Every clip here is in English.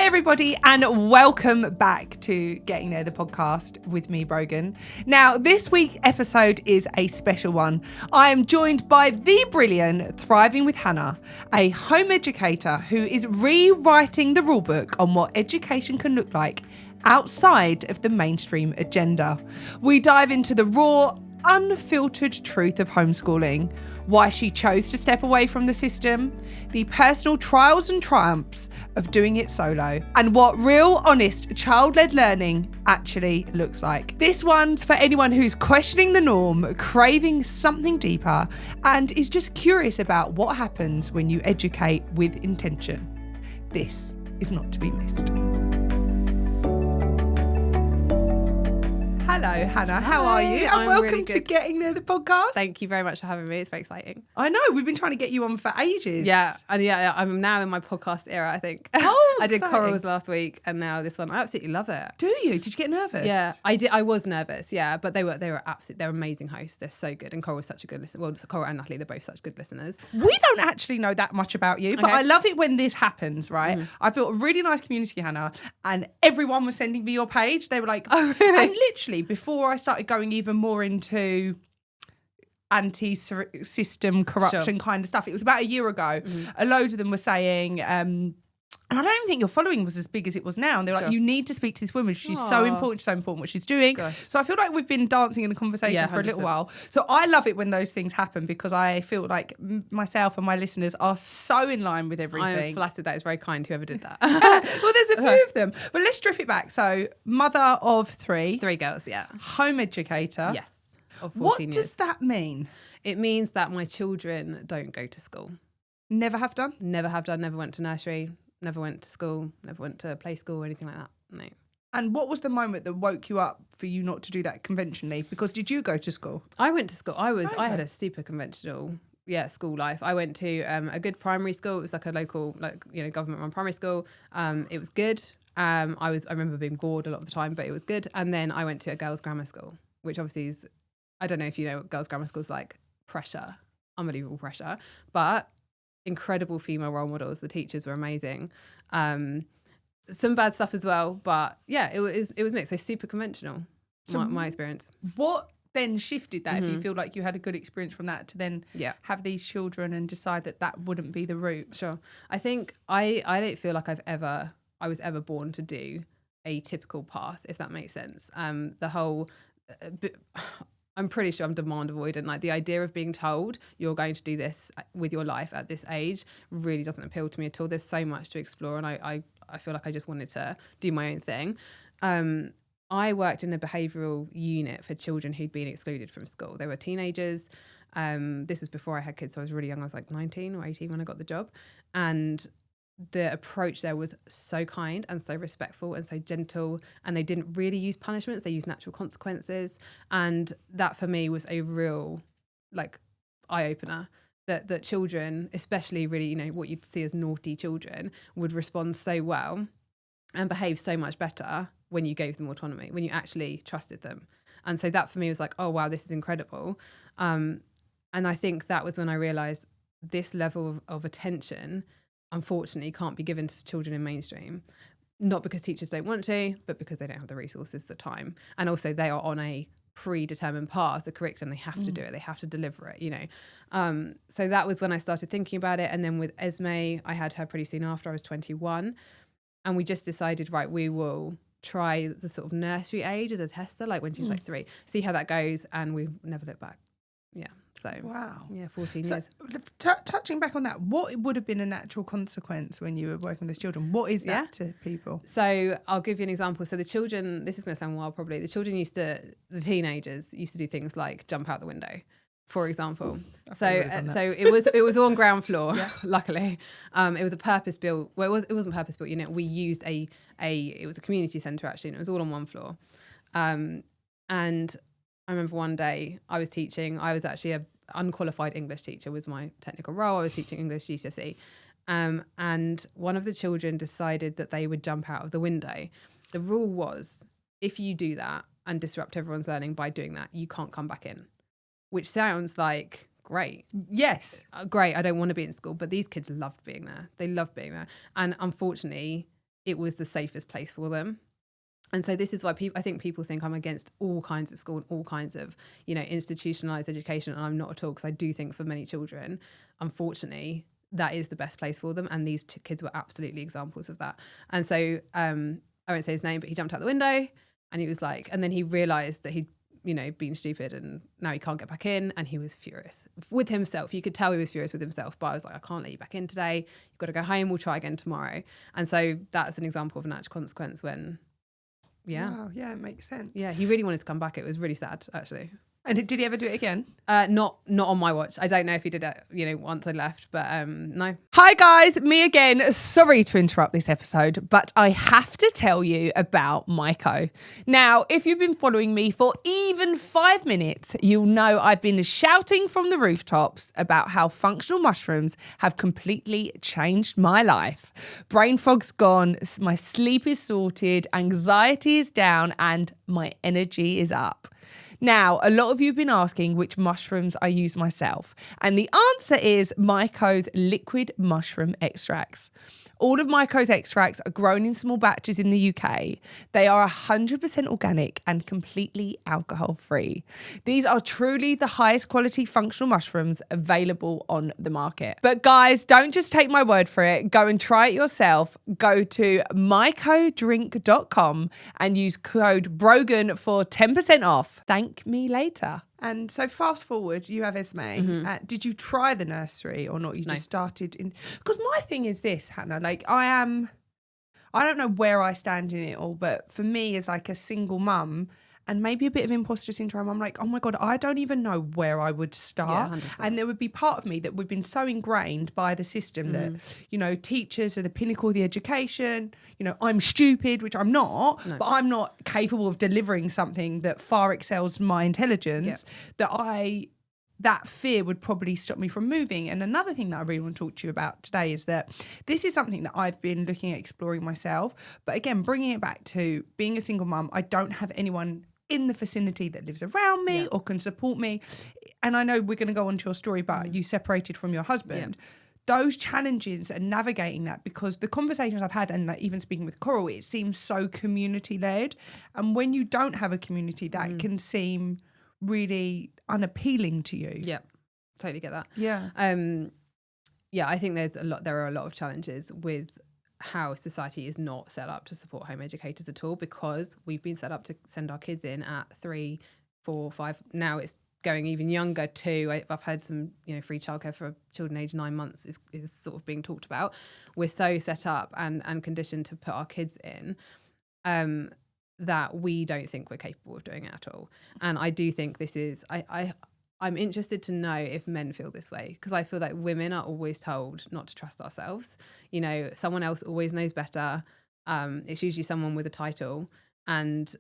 everybody, and welcome back to Getting There, the podcast with me, Brogan. Now, this week's episode is a special one. I am joined by the brilliant Thriving with Hannah, a home educator who is rewriting the rulebook on what education can look like outside of the mainstream agenda. We dive into the raw, unfiltered truth of homeschooling, why she chose to step away from the system, the personal trials and triumphs of doing it solo, and what real, honest, child-led learning actually looks like. This one's for anyone who's questioning the norm, craving something deeper, and is just curious about what happens when you educate with intention. This is not to be missed. Hello, Hannah. How are you? And I'm welcome really to good. Getting There, the podcast. Thank you very much for having me. It's very exciting. I know, we've been trying to get you on for ages. Yeah, and I'm now in my podcast era, I think. Oh, I did exciting. corals last week, and now this one. I absolutely love it. Do you? Did you get nervous? Yeah, I did. I was nervous, yeah, but they were absolutely, they're amazing hosts. They're so good, and Coral was such a good listener. Well, Coral and Natalie, they're both such good listeners. We don't actually know that much about you, but Okay. I love it when this happens, right? I built a really nice community, Hannah, and everyone was sending me your page. They were like, Oh, really? And literally, before I started going even more into anti-system corruption kind of stuff, it was about a year ago, a load of them were saying, and I don't even think your following was as big as it was now. And they were like, you need to speak to this woman. She's so important what she's doing. Gosh. So I feel like we've been dancing in a conversation for a little 100%. while. So I love it when those things happen because I feel like myself and my listeners are so in line with everything. I'm flattered. That is very kind, whoever did that. Well, there's a few of them. But let's strip it back. So mother of three. 3 girls, yeah. Home educator. Yes, of 14 What years. does that mean? It means that my children don't go to school. Never have done? Never have done, never went to nursery, never went to school, never went to play school or anything like that. No. And what was the moment that woke you up for you not to do that conventionally? Because did you go to school? I went to school. I had a super conventional, school life. I went to a good primary school. It was like a local, government run primary school. It was good. I remember being bored a lot of the time, but it was good. And then I went to a girls' grammar school, which obviously is, I don't know if you know what girls' grammar school's like. Pressure, unbelievable pressure, but incredible female role models. The teachers were amazing. Some bad stuff as well, but yeah, it was mixed. So super conventional, So my experience. What then shifted that if you feel like you had a good experience from that to then have these children and decide that that wouldn't be the route? Sure. I think I don't feel like I was ever born to do a typical path, if that makes sense. The whole... I'm pretty sure I'm demand avoidant. Like the idea of being told you're going to do this with your life at this age really doesn't appeal to me at all. There's so much to explore, and I feel like I just wanted to do my own thing. I worked in a behavioural unit for children who'd been excluded from school. They were teenagers. This was before I had kids, so I was really young. I was like 19 or 18 when I got the job. And the approach there was so kind and so respectful and so gentle, and they didn't really use punishments. They used natural consequences. And that for me was a real eye-opener that children, especially really, what you'd see as naughty children, would respond so well and behave so much better when you gave them autonomy, when you actually trusted them. And so that for me was like, oh, wow, this is incredible. And I think that was when I realised this level of attention unfortunately can't be given to children in mainstream, not because teachers don't want to, but because they don't have the resources, the time, and also they are on a predetermined path, the curriculum, they have to do it, they have to deliver it, so that was when I started thinking about it. And then with Esme, I had her pretty soon after. I was 21, and we just decided, right, we will try the sort of nursery age as a tester, like when she was like 3, see how that goes, and we never looked back. So wow, 14 so, years. Touching back on that, what would have been a natural consequence when you were working with those children? What is that to people? So I'll give you an example. So the children, this is going to sound wild probably, the teenagers used to do things like jump out the window, for example. So it was on ground floor, luckily. It was a purpose-built, well, it wasn't purpose-built unit. We used it was a community centre actually, and it was all on one floor. And I remember one day I was teaching. I was actually an unqualified English teacher was my technical role. I was teaching English GCSE. And one of the children decided that they would jump out of the window. The rule was, if you do that and disrupt everyone's learning by doing that, you can't come back in, which sounds like great. Yes. Great. I don't want to be in school, but these kids loved being there. They loved being there. And unfortunately, it was the safest place for them. And so this is why I think people think I'm against all kinds of school and all kinds of, institutionalized education. And I'm not at all, because I do think for many children, unfortunately, that is the best place for them. And these two kids were absolutely examples of that. And so I won't say his name, but he jumped out the window and he was like, and then he realized that he'd, been stupid and now he can't get back in. And he was furious with himself. You could tell he was furious with himself, but I was like, I can't let you back in today. You've got to go home. We'll try again tomorrow. And so that's an example of a natural consequence when, Wow, yeah, it makes sense. Yeah, he really wanted to come back. It was really sad, actually. And did he ever do it again? Not on my watch. I don't know if he did it, once I left, but no. Hi guys, me again. Sorry to interrupt this episode, but I have to tell you about Myco. Now, if you've been following me for even 5 minutes, you'll know I've been shouting from the rooftops about how functional mushrooms have completely changed my life. Brain fog's gone, my sleep is sorted, anxiety is down, and my energy is up. Now, a lot of you have been asking which mushrooms I use myself, and the answer is Myco's liquid mushroom extracts. All of Myco's extracts are grown in small batches in the UK. They are 100% organic and completely alcohol-free. These are truly the highest quality functional mushrooms available on the market. But guys, don't just take my word for it. Go and try it yourself. Go to mycodrink.com and use code Brogan for 10% off. Thank me later. And so fast forward, you have Esme. Did you try the nursery or not? You just started in... Because my thing is this, Hannah, I don't know where I stand in it all, but for me as like a single mum and maybe a bit of imposter syndrome, I'm like, oh my God, I don't even know where I would start. Yeah, and there would be part of me that we've been so ingrained by the system that, teachers are the pinnacle of the education. I'm stupid, which I'm not, but I'm not capable of delivering something that far excels my intelligence, that fear would probably stop me from moving. And another thing that I really want to talk to you about today is that this is something that I've been looking at exploring myself. But again, bringing it back to being a single mum, I don't have anyone in the vicinity that lives around me or can support me. And I know we're going to go on to your story, but you separated from your husband. Those challenges and navigating that, because the conversations I've had and even speaking with Coral, it seems so community-led. And when you don't have a community, that can seem really unappealing to you. Yeah, totally get that. Yeah. I think there are a lot of challenges with how society is not set up to support home educators at all, because we've been set up to send our kids in at 3, 4, 5. Now it's going even younger too. I've heard some, free childcare for children aged 9 months is sort of being talked about. We're so set up and conditioned to put our kids in that we don't think we're capable of doing it at all. And I do think this is, I'm interested to know if men feel this way, because I feel like women are always told not to trust ourselves. Someone else always knows better. It's usually someone with a title. And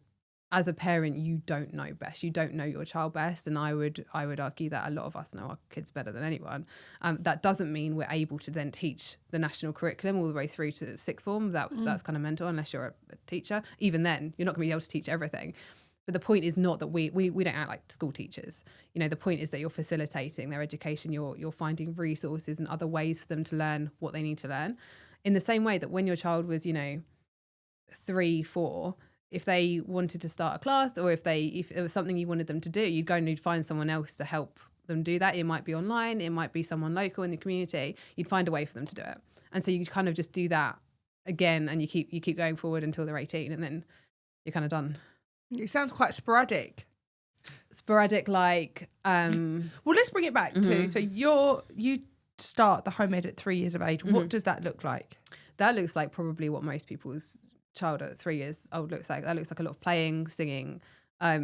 as a parent, you don't know best. You don't know your child best. And I would argue that a lot of us know our kids better than anyone. That doesn't mean we're able to then teach the national curriculum all the way through to sixth form. That's kind of mental, unless you're a teacher. Even then, you're not going to be able to teach everything. But the point is not that we don't act like school teachers. The point is that you're facilitating their education. You're finding resources and other ways for them to learn what they need to learn. In the same way that when your child was, 3, 4, if they wanted to start a class, or if it was something you wanted them to do, you'd go and you'd find someone else to help them do that. It might be online, it might be someone local in the community. You'd find a way for them to do it. And so you kind of just do that again, and you keep going forward until they're 18, and then you're kind of done. It sounds quite sporadic. Like well, let's bring it back to, so you start the home ed at 3 years of age. What does that look like? That looks like probably what most people's child at 3 years old looks like. That looks like a lot of playing, singing, a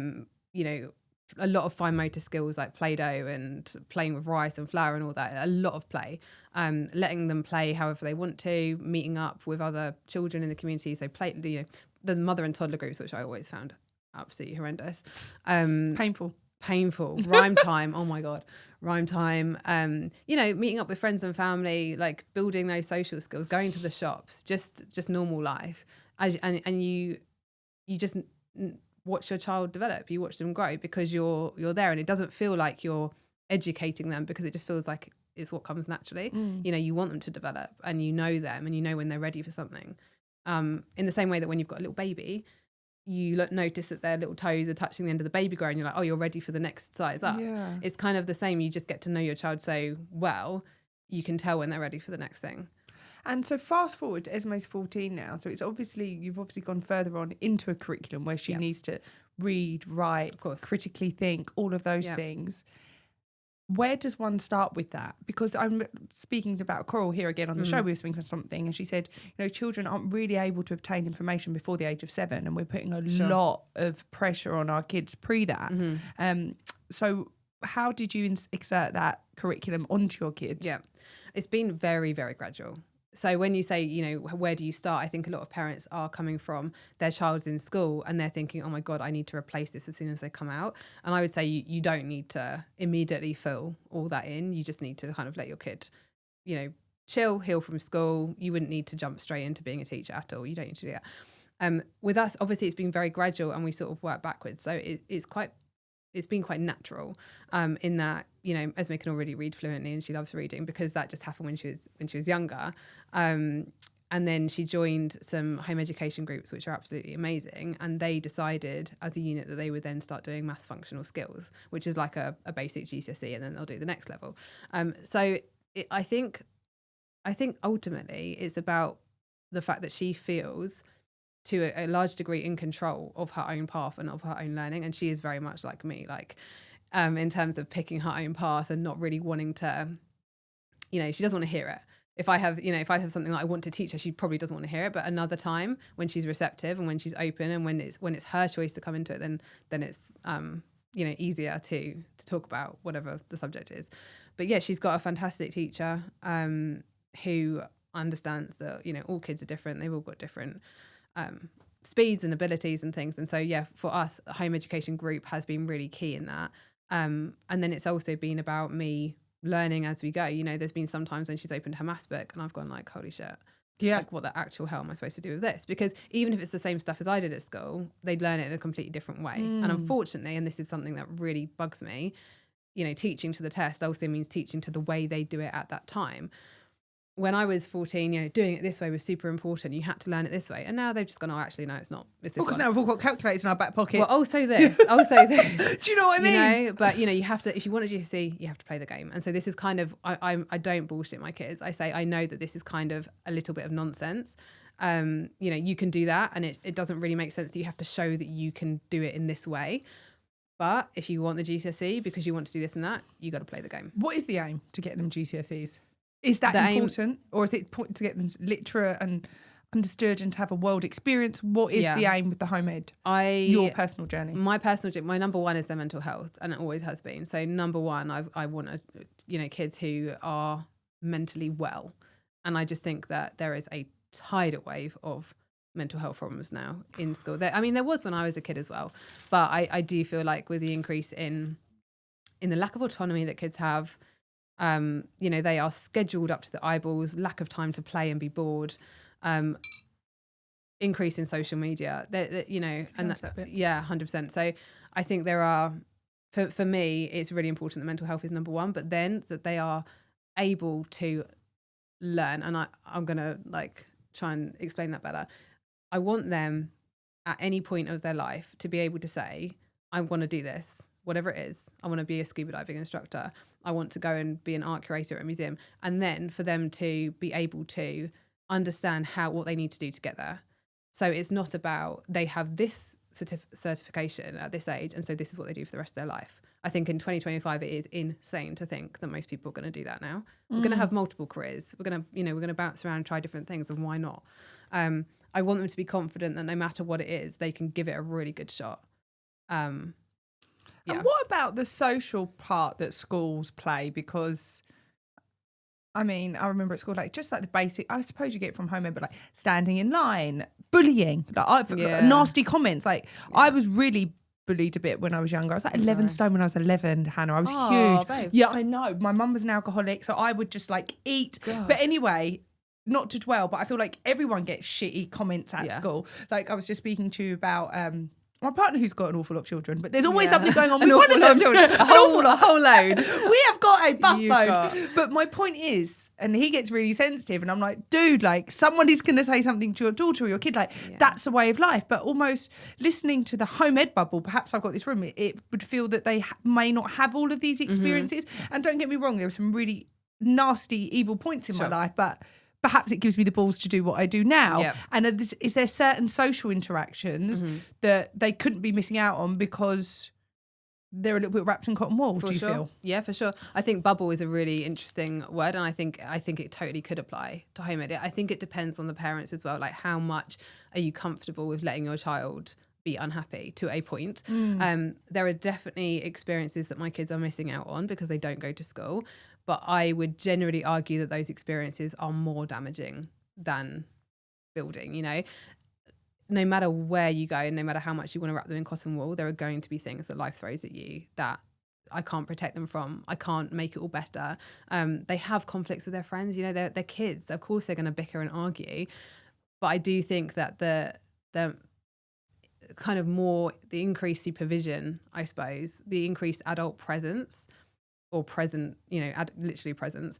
lot of fine motor skills like Play-Doh and playing with rice and flour and all that. A lot of play, letting them play however they want to, meeting up with other children in the community. So the mother and toddler groups, which I always found absolutely horrendous. Painful. Rhyme time. Oh my God. Rhyme time. Meeting up with friends and family, like building those social skills, going to the shops, just normal life. And you just watch your child develop. You watch them grow because you're there, and it doesn't feel like you're educating them, because it just feels like it's what comes naturally. You want them to develop, and you know them, and you know when they're ready for something. In the same way that when you've got a little baby, you notice that their little toes are touching the end of the baby grow and you're like, oh, you're ready for the next size up. Yeah. It's kind of the same. You just get to know your child so well, you can tell when they're ready for the next thing. And so fast forward, Esme's 14 now. So you've obviously gone further on into a curriculum where she needs to read, write, of course, critically think, all of those things. Where does one start with that? Because I'm speaking about Coral here again on the show. We were speaking about something and she said, children aren't really able to obtain information before the age of 7 and we're putting a lot of pressure on our kids pre that. So how did you exert that curriculum onto your kids? Yeah, it's been very, very gradual. So when you say, where do you start? I think a lot of parents are coming from their child's in school and they're thinking, oh my God, I need to replace this as soon as they come out. And I would say you don't need to immediately fill all that in. You just need to kind of let your kid, chill, heal from school. You wouldn't need to jump straight into being a teacher at all. You don't need to do that. With us, obviously, it's been very gradual and we sort of work backwards. So it's been quite natural in that, Esme can already read fluently and she loves reading because that just happened when she was younger. And then she joined some home education groups, which are absolutely amazing. And they decided as a unit that they would then start doing maths functional skills, which is like a basic GCSE, and then they'll do the next level. I think ultimately it's about the fact that she feels to a large degree in control of her own path and of her own learning. And she is very much like me, in terms of picking her own path and not really wanting to, she doesn't want to hear it. If I have something that I want to teach her, she probably doesn't want to hear it. But another time when she's receptive and when she's open and when it's her choice to come into it, then it's, easier to talk about whatever the subject is. But yeah, she's got a fantastic teacher who understands that, all kids are different. They've all got different speeds and abilities and things. And so, yeah, for us, a home education group has been really key in that. And then it's also been about me learning as we go. There's been some times when she's opened her maths book and I've gone like, holy shit. Yeah. Like, what the actual hell am I supposed to do with this? Because even if it's the same stuff as I did at school, they'd learn it in a completely different way. And unfortunately, and this is something that really bugs me, teaching to the test also means teaching to the way they do it at that time. When I was 14, doing it this way was super important. You had to learn it this way. And now they've just gone, oh, actually, no, it's not. It's this because now we've all got calculators in our back pockets. Well, also this. Do you know what I mean? But, you have to, if you want a GCSE, you have to play the game. And so this is kind of, I don't bullshit my kids. I say, I know that this is kind of a little bit of nonsense. You can do that and it doesn't really make sense that you have to show that you can do it in this way. But if you want the GCSE because you want to do this and that, you got to play the game. What is the aim to get them GCSEs? Is that important? Or is it important to get them literate and understood and to have a world experience? What is the aim with the home ed? Your personal journey? My number one is their mental health, and it always has been. So number one, I want kids who are mentally well. And I just think that there is a tidal wave of mental health problems now in school. There was when I was a kid as well. But I do feel like with the increase in the lack of autonomy that kids have, they are scheduled up to the eyeballs, lack of time to play and be bored, increase in social media, and that 100%. So I think there are, for me, it's really important that mental health is number one, but then that they are able to learn. And I'm going to try and explain that better. I want them at any point of their life to be able to say, I want to do this, whatever it is. I want to be a scuba diving instructor. I want to go and be an art curator at a museum. And then for them to be able to understand what they need to do to get there. So it's not about they have this certification at this age, and so this is what they do for the rest of their life. I think in 2025 it is insane to think that most people are going to do that now. We're going to have multiple careers. We're going to bounce around and try different things, and why not? I want them to be confident that no matter what it is, they can give it a really good shot. And what about the social part that schools play? Because I remember at school, just like the basic, I suppose you get it from home ed, but standing in line, bullying, nasty comments. I was really bullied a bit when I was younger. I was 11 stone when I was 11, Hannah. I was huge. Babe. Yeah, I know. My mum was an alcoholic, so I would just eat. God. But anyway, not to dwell, but I feel like everyone gets shitty comments at school. I was just speaking to you about my partner who's got an awful lot of children, but there's always Yeah. something going on An with one awful of lot them. of children. A whole load. We have got a You've busload. got- But my point is, and he gets really sensitive, and I'm like, dude, like somebody's going to say something to your daughter or your kid, like that's a way of life. But almost listening to the home ed bubble, perhaps I've got this room, it would feel that they may not have all of these experiences. And don't get me wrong, there were some really nasty, evil points in my life, but perhaps it gives me the balls to do what I do now. Yep. And is there certain social interactions that they couldn't be missing out on because they're a little bit wrapped in cotton wool, do you feel? Yeah, for sure. I think bubble is a really interesting word, and I think it totally could apply to home ed. I think it depends on the parents as well. Like, how much are you comfortable with letting your child be unhappy to a point? There are definitely experiences that my kids are missing out on because they don't go to school. But I would generally argue that those experiences are more damaging than building, you know. No matter where you go and no matter how much you want to wrap them in cotton wool, there are going to be things that life throws at you that I can't protect them from. I can't make it all better. They have conflicts with their friends, you know, they're kids. Of course they're going to bicker and argue. But I do think that the kind of more, the increased supervision, I suppose, the increased adult presence or present, you know, literally presence,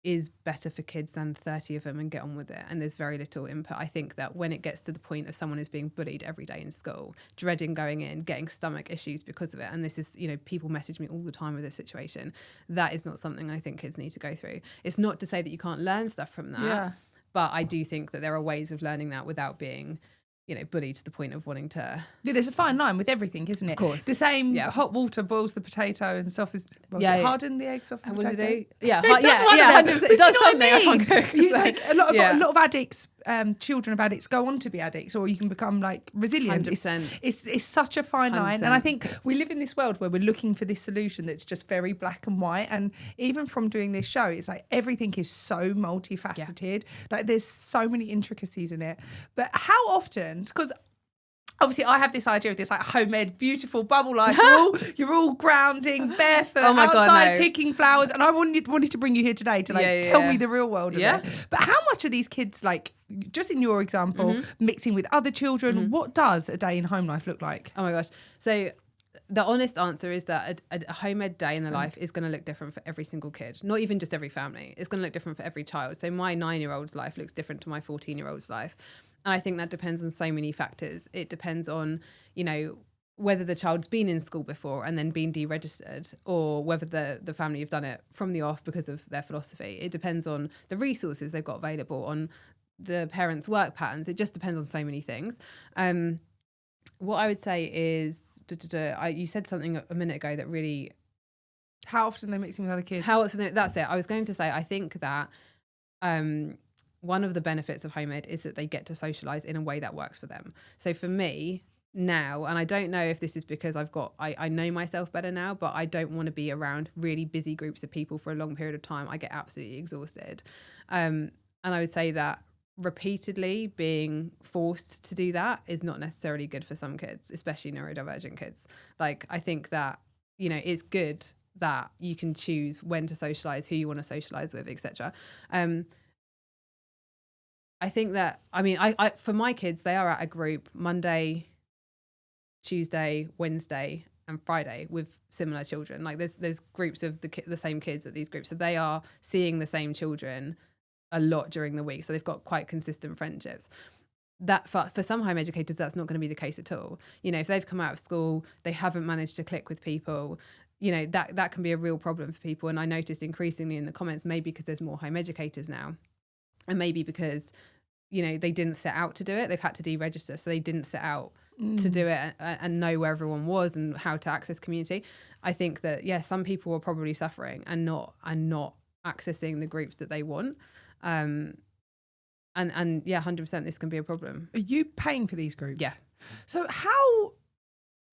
is better for kids than 30 of them and get on with it. And there's very little input. I think that when it gets to the point of someone is being bullied every day in school, dreading going in, getting stomach issues because of it, and this is, you know, people message me all the time with this situation, that is not something I think kids need to go through. It's not to say that you can't learn stuff from that, but I do think that there are ways of learning that without being, you know, bullied to the point of wanting to... Yeah, there's a fine line with everything, isn't it? Of course. The same hot water boils the potato and softens... harden the egg, soften the What does potato. it do? Yeah, It does one of them. 100%. But It does do you something. know I what can't I cook, mean? so- Like a lot of addicts, children of addicts go on to be addicts, or you can become like resilient. 100%. It's such a fine line, 100%. and I think we live in this world where we're looking for this solution that's just very black and white. And even from doing this show, it's like everything is so multifaceted. Like there's so many intricacies in it. But how often? Because obviously, I have this idea of this like home ed, beautiful bubble life. You're all grounding, barefoot, Oh my God, outside no. picking flowers. And I wanted to bring you here today to like tell me the real world of it. But how much are these kids, like, just in your example, mixing with other children? What does a day in home life look like? Oh my gosh. So the honest answer is that a home ed day in the life is going to look different for every single kid, not even just every family. It's going to look different for every child. So my 9-year-old's life looks different to my 14-year-old's life. And I think that depends on so many factors. It depends on, you know, whether the child's been in school before and then been deregistered, or whether the family have done it from the off because of their philosophy. It depends on the resources they've got available, on the parents' work patterns. It just depends on so many things. What I would say is, you said something a minute ago that really... How often they're mixing with other kids? That's it. I was going to say, I think that... one of the benefits of home ed is that they get to socialise in a way that works for them. So for me now, and I don't know if this is because I know myself better now, but I don't want to be around really busy groups of people for a long period of time. I get absolutely exhausted. And I would say that repeatedly being forced to do that is not necessarily good for some kids, especially neurodivergent kids. Like, I think that, you know, it's good that you can choose when to socialise, who you want to socialise with, etc. I think that, I mean, I for my kids, they are at a group Monday, Tuesday, Wednesday and Friday with similar children. Like there's groups of the same kids at these groups. So they are seeing the same children a lot during the week. So they've got quite consistent friendships. That for some home educators, that's not going to be the case at all. You know, if they've come out of school, they haven't managed to click with people, you know, that can be a real problem for people. And I noticed increasingly in the comments, maybe because there's more home educators now, and maybe because, you know, they didn't set out to do it. They've had to deregister. So they didn't set out to do it and know where everyone was and how to access community. I think that, yeah, some people are probably suffering and not accessing the groups that they want. And yeah, 100% this can be a problem. Are you paying for these groups? Yeah. So how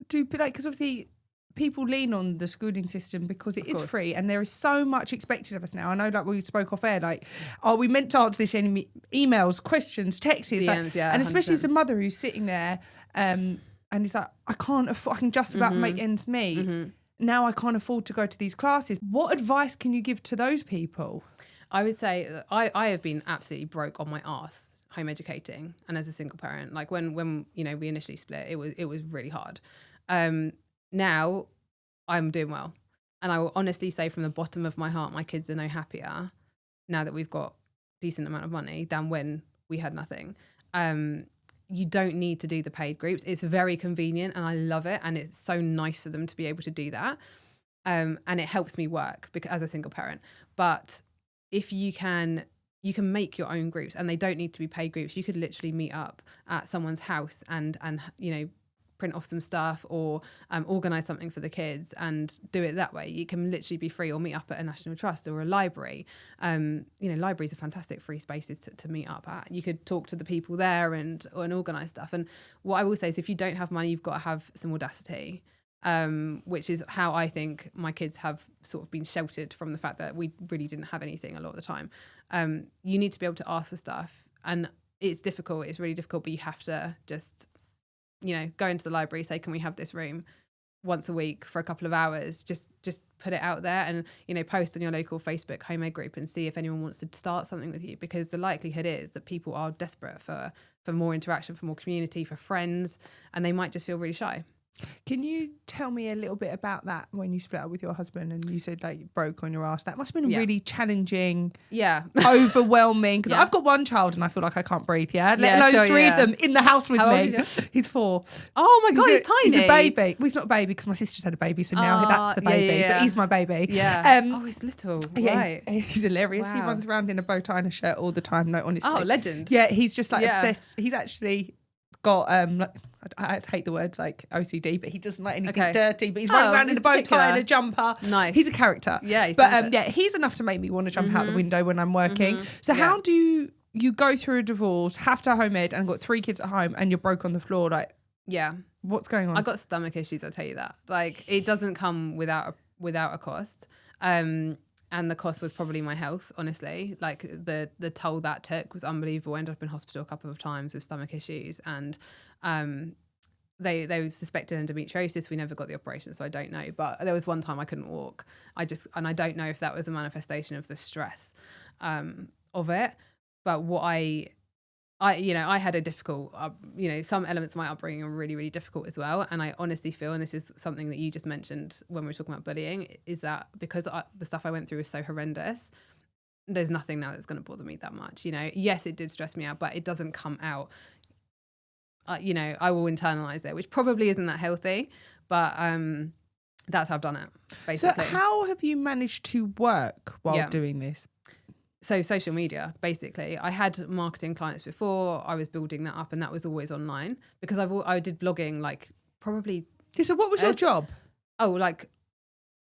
do, like, because obviously people lean on the schooling system because it is free and there is so much expected of us now. I know, like, we spoke off air, like, are we meant to answer this in emails, questions, texts? DMs, like, yeah, and especially 100%. as a mother who's sitting there and it's like, I can just about make ends meet. Now I can't afford to go to these classes. What advice can you give to those people? I would say that I have been absolutely broke on my arse home educating and as a single parent. Like when you know, we initially split, it was really hard. Now I'm doing well. And I will honestly say from the bottom of my heart, my kids are no happier now that we've got decent amount of money than when we had nothing. You don't need to do the paid groups. It's very convenient and I love it. And it's so nice for them to be able to do that. And it helps me work because as a single parent. But if you can make your own groups, and they don't need to be paid groups. You could literally meet up at someone's house and you know, print off some stuff or organise something for the kids and do it that way. You can literally be free, or meet up at a national trust or a library. You know, libraries are fantastic free spaces to meet up at. You could talk to the people there and organise stuff. And what I will say is, if you don't have money, you've got to have some audacity. Which is how I think my kids have sort of been sheltered from the fact that we really didn't have anything a lot of the time. You need to be able to ask for stuff, and it's difficult. It's really difficult, but you have to just, you know, go into the library, say, can we have this room once a week for a couple of hours? Just put it out there, and, you know, post on your local Facebook home ed group and see if anyone wants to start something with you, because the likelihood is that people are desperate for more interaction, for more community, for friends, and they might just feel really shy. Can you tell me a little bit about that when you split up with your husband and you said like you broke on your ass? That must have been really challenging, overwhelming. Because I've got one child and I feel like I can't breathe. Let alone three of them in the house with me. How old is he? He's 4. Oh my God, he's tiny. He's a baby. Well, he's not a baby because my sister's had a baby, so now that's the baby. But he's my baby. He's little. Right. He's hilarious. Wow. He runs around in a bow tie and a shirt all the time. No, honestly. Oh, legend. Yeah, he's just like obsessed. He's actually got I hate the words like OCD, but he doesn't like anything dirty. But he's running around in a bow tie and a jumper. Nice. He's a character. Yeah, he's enough to make me want to jump out the window when I'm working. So how do you go through a divorce, have to home ed, and got 3 kids at home, and you're broke on the floor? Like, what's going on? I got stomach issues. I'll tell you that. Like, it doesn't come without a cost. And the cost was probably my health, honestly. Like the toll that took was unbelievable. I ended up in hospital a couple of times with stomach issues, and they suspected endometriosis. We never got the operation, so I don't know. But there was one time I couldn't walk. I don't know if that was a manifestation of the stress of it. But what I had a difficult, some elements of my upbringing are really, really difficult as well. And I honestly feel, and this is something that you just mentioned when we were talking about bullying, is that because the stuff I went through was so horrendous, there's nothing now that's going to bother me that much. You know, yes, it did stress me out, but it doesn't come out. I will internalize it, which probably isn't that healthy, but that's how I've done it, basically. So how have you managed to work while doing this? So social media, basically. I had marketing clients before. I was building that up, and that was always online because I did blogging like probably. So what was your job? Oh, like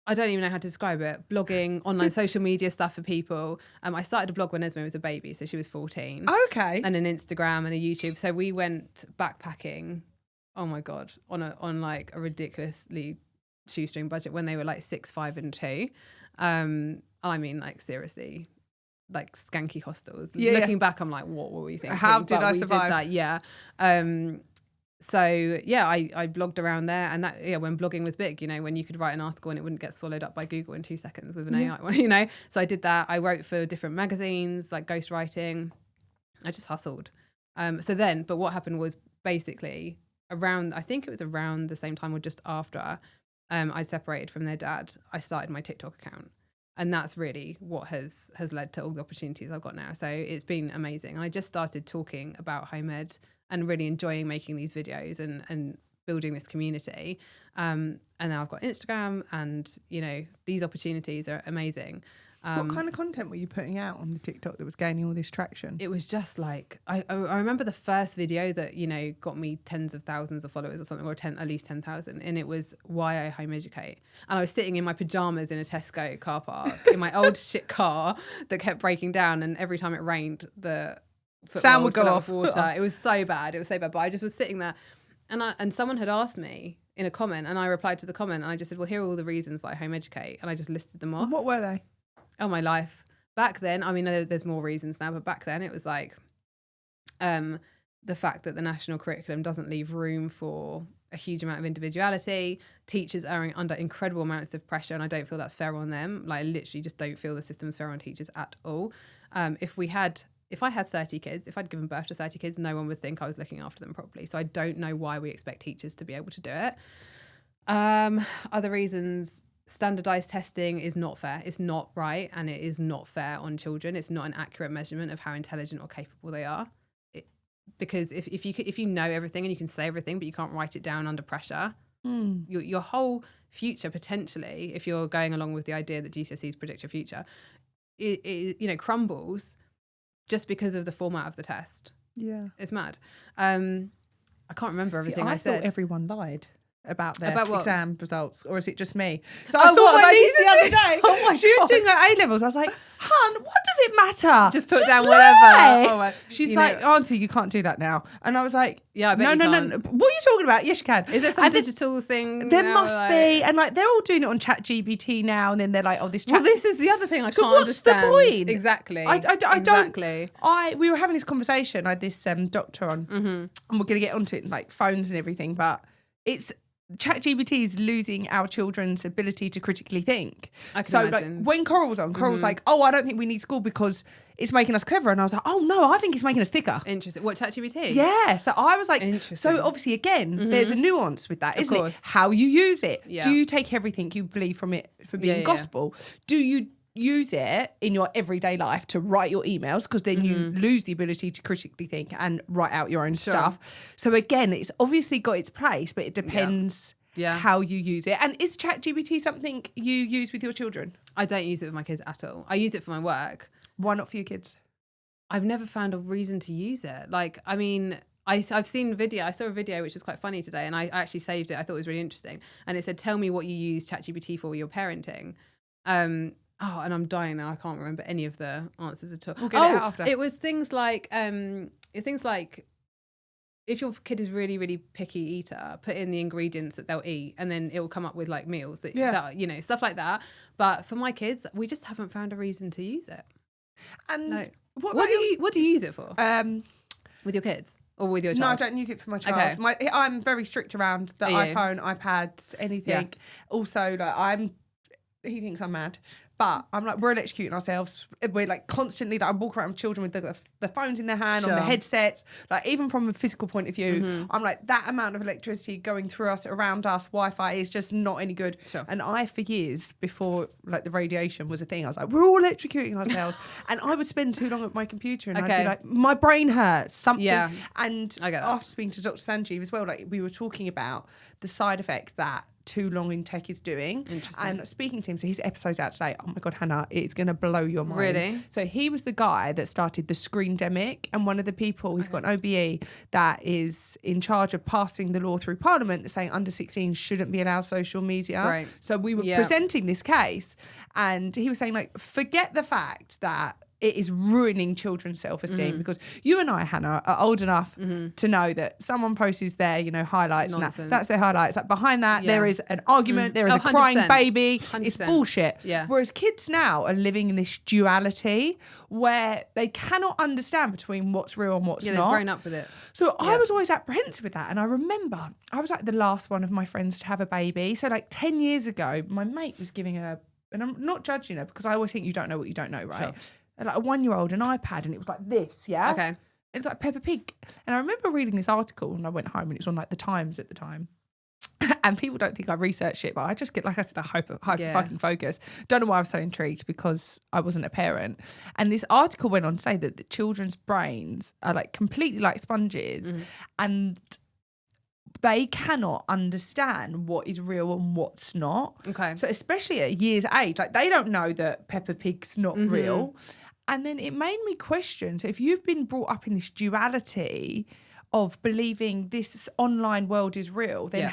I don't even know how to describe it. Blogging, online social media stuff for people. I started a blog when Esme was a baby, so she was 14. Okay. And an Instagram and a YouTube. So we went backpacking. Oh my God, on like a ridiculously shoestring budget when they were like 6, 5, and 2. I mean, like seriously. Like skanky hostels. Looking back, I'm like, what were we thinking? How did I survive? We did that, So I blogged around there, and that when blogging was big, when you could write an article and it wouldn't get swallowed up by Google in 2 seconds with an AI, So I did that. I wrote for different magazines, like ghostwriting. I just hustled. But what happened was basically I think it was around the same time or just after I separated from their dad, I started my TikTok account. And that's really what has led to all the opportunities I've got now. So it's been amazing. And I just started talking about home ed and really enjoying making these videos and building this community. And now I've got Instagram, and, these opportunities are amazing. What kind of content were you putting out on the TikTok that was gaining all this traction? It was just like, I remember the first video that, got me tens of thousands of followers or something, or at least 10,000. And it was why I home educate. And I was sitting in my pajamas in a Tesco car park in my old shit car that kept breaking down. And every time it rained, the sound would go off water. It was so bad. But I just was sitting there, and someone had asked me in a comment, and I replied to the comment, and I just said, well, here are all the reasons that I home educate. And I just listed them off. And what were they? Oh, my life. Back then, I mean, there's more reasons now, but back then it was like the fact that the national curriculum doesn't leave room for a huge amount of individuality. Teachers are under incredible amounts of pressure, and I don't feel that's fair on them. Like, I literally just don't feel the system's fair on teachers at all. If we had if I had 30 kids, if I'd given birth to 30 kids, no one would think I was looking after them properly. So I don't know why we expect teachers to be able to do it. Other reasons, standardized testing is not fair. It's not right, and it is not fair on children. It's not an accurate measurement of how intelligent or capable they are. Because if you know everything and you can say everything, but you can't write it down under pressure, your whole future potentially, if you're going along with the idea that GCSEs predict your future, it crumbles just because of the format of the test. Yeah, it's mad. I can't remember everything I said. Thought everyone lied about their About what? exam results, or is it just me? So I saw my niece the other day. Oh my she was God. doing her A-levels. I was like, "Hun, what does it matter? Just put down lie." whatever. Oh my, She's like, "Auntie, you can't do that now." And I was like, Yeah, I bet no. you can't. What are you talking about? Yes, you can. Is there some digital thing? There now, must be. And like, they're all doing it on ChatGPT now. And then they're like, "Oh, this chat." Well, this is the other thing I So can't what's the understand. point? Exactly. I don't. Exactly. We were having this conversation. I had this doctor on, and we're going to get onto it, like phones and everything. But it's ChatGPT is losing our children's ability to critically think. I can so imagine. like when Coral was on, Coral was like, "Oh, I don't think we need school because it's making us clever," and I was like, "Oh no, I think it's making us thicker." Interesting. What, ChatGPT? Yeah. So I was like, Interesting. so obviously again, there's a nuance with that, isn't course. it? How you use it. Yeah. Do you take everything you believe from it for being Yeah. gospel? Do you use it in your everyday life to write your emails? Because then you lose the ability to critically think and write out your own stuff. So again, it's obviously got its place, but it depends how you use it. And is ChatGPT something you use with your children? I don't use it with my kids at all. I use it for my work. Why not for your kids? I've never found a reason to use it. Like, I mean, I've seen video. I saw a video which was quite funny today, and I actually saved it. I thought it was really interesting. And it said, "Tell me what you use ChatGPT for your parenting." And I'm dying now. I can't remember any of the answers at all. We'll get it out after. It was things like if your kid is really, really picky eater, put in the ingredients that they'll eat, and then it will come up with like meals that stuff like that. But for my kids, we just haven't found a reason to use it. And No. what do you use it for? With your kids or with your child? No, I don't use it for my child. Okay. I'm very strict around the Are you? iPhone, iPads, anything. Also, like he thinks I'm mad. But I'm like, we're electrocuting ourselves. We're like constantly, like I walk around with children with the phones in their hand, on the headsets. Like even from a physical point of view, I'm like, that amount of electricity going through us, around us, Wi-Fi is just not any good. Sure. And for years before like the radiation was a thing, I was like, we're all electrocuting ourselves. And I would spend too long at my computer and I'd be like, my brain hurts, something. Yeah. And I get that. after speaking to Dr. Sanjeev as well, like we were talking about the side effects that too long in tech is doing. Interesting. And speaking to him, so his episode's out today. Oh my God, Hannah, it's going to blow your mind. Really? So he was the guy that started the Screendemic, and one of the people, he's got an OBE that is in charge of passing the law through Parliament that's saying under 16 shouldn't be allowed social media. Right. So we were presenting this case, and he was saying like, forget the fact that it is ruining children's self-esteem because you and I, Hannah, are old enough to know that someone posts their, highlights. And that's their highlights. Like behind that, there is an argument, there is a crying 100%. baby. 100%. It's bullshit. Yeah. Whereas kids now are living in this duality where they cannot understand between what's real and what's they've not. grown up with it. So I was always apprehensive with that. And I remember I was like the last one of my friends to have a baby. So like 10 years ago, my mate was giving her, and I'm not judging her because I always think you don't know what you don't know, right? Sure. Like a 1-year-old, an iPad, and it was like this, yeah? Okay. It's like Peppa Pig. And I remember reading this article and I went home and it was on like the Times at the time. And people don't think I researched it, but I just get, like I said, a hyper fucking focus. Don't know why I was so intrigued because I wasn't a parent. And this article went on to say that the children's brains are like completely like sponges and they cannot understand what is real and what's not. Okay. So especially at a year's age, like they don't know that Peppa Pig's not real. And then it made me question, so if you've been brought up in this duality of believing this online world is real, then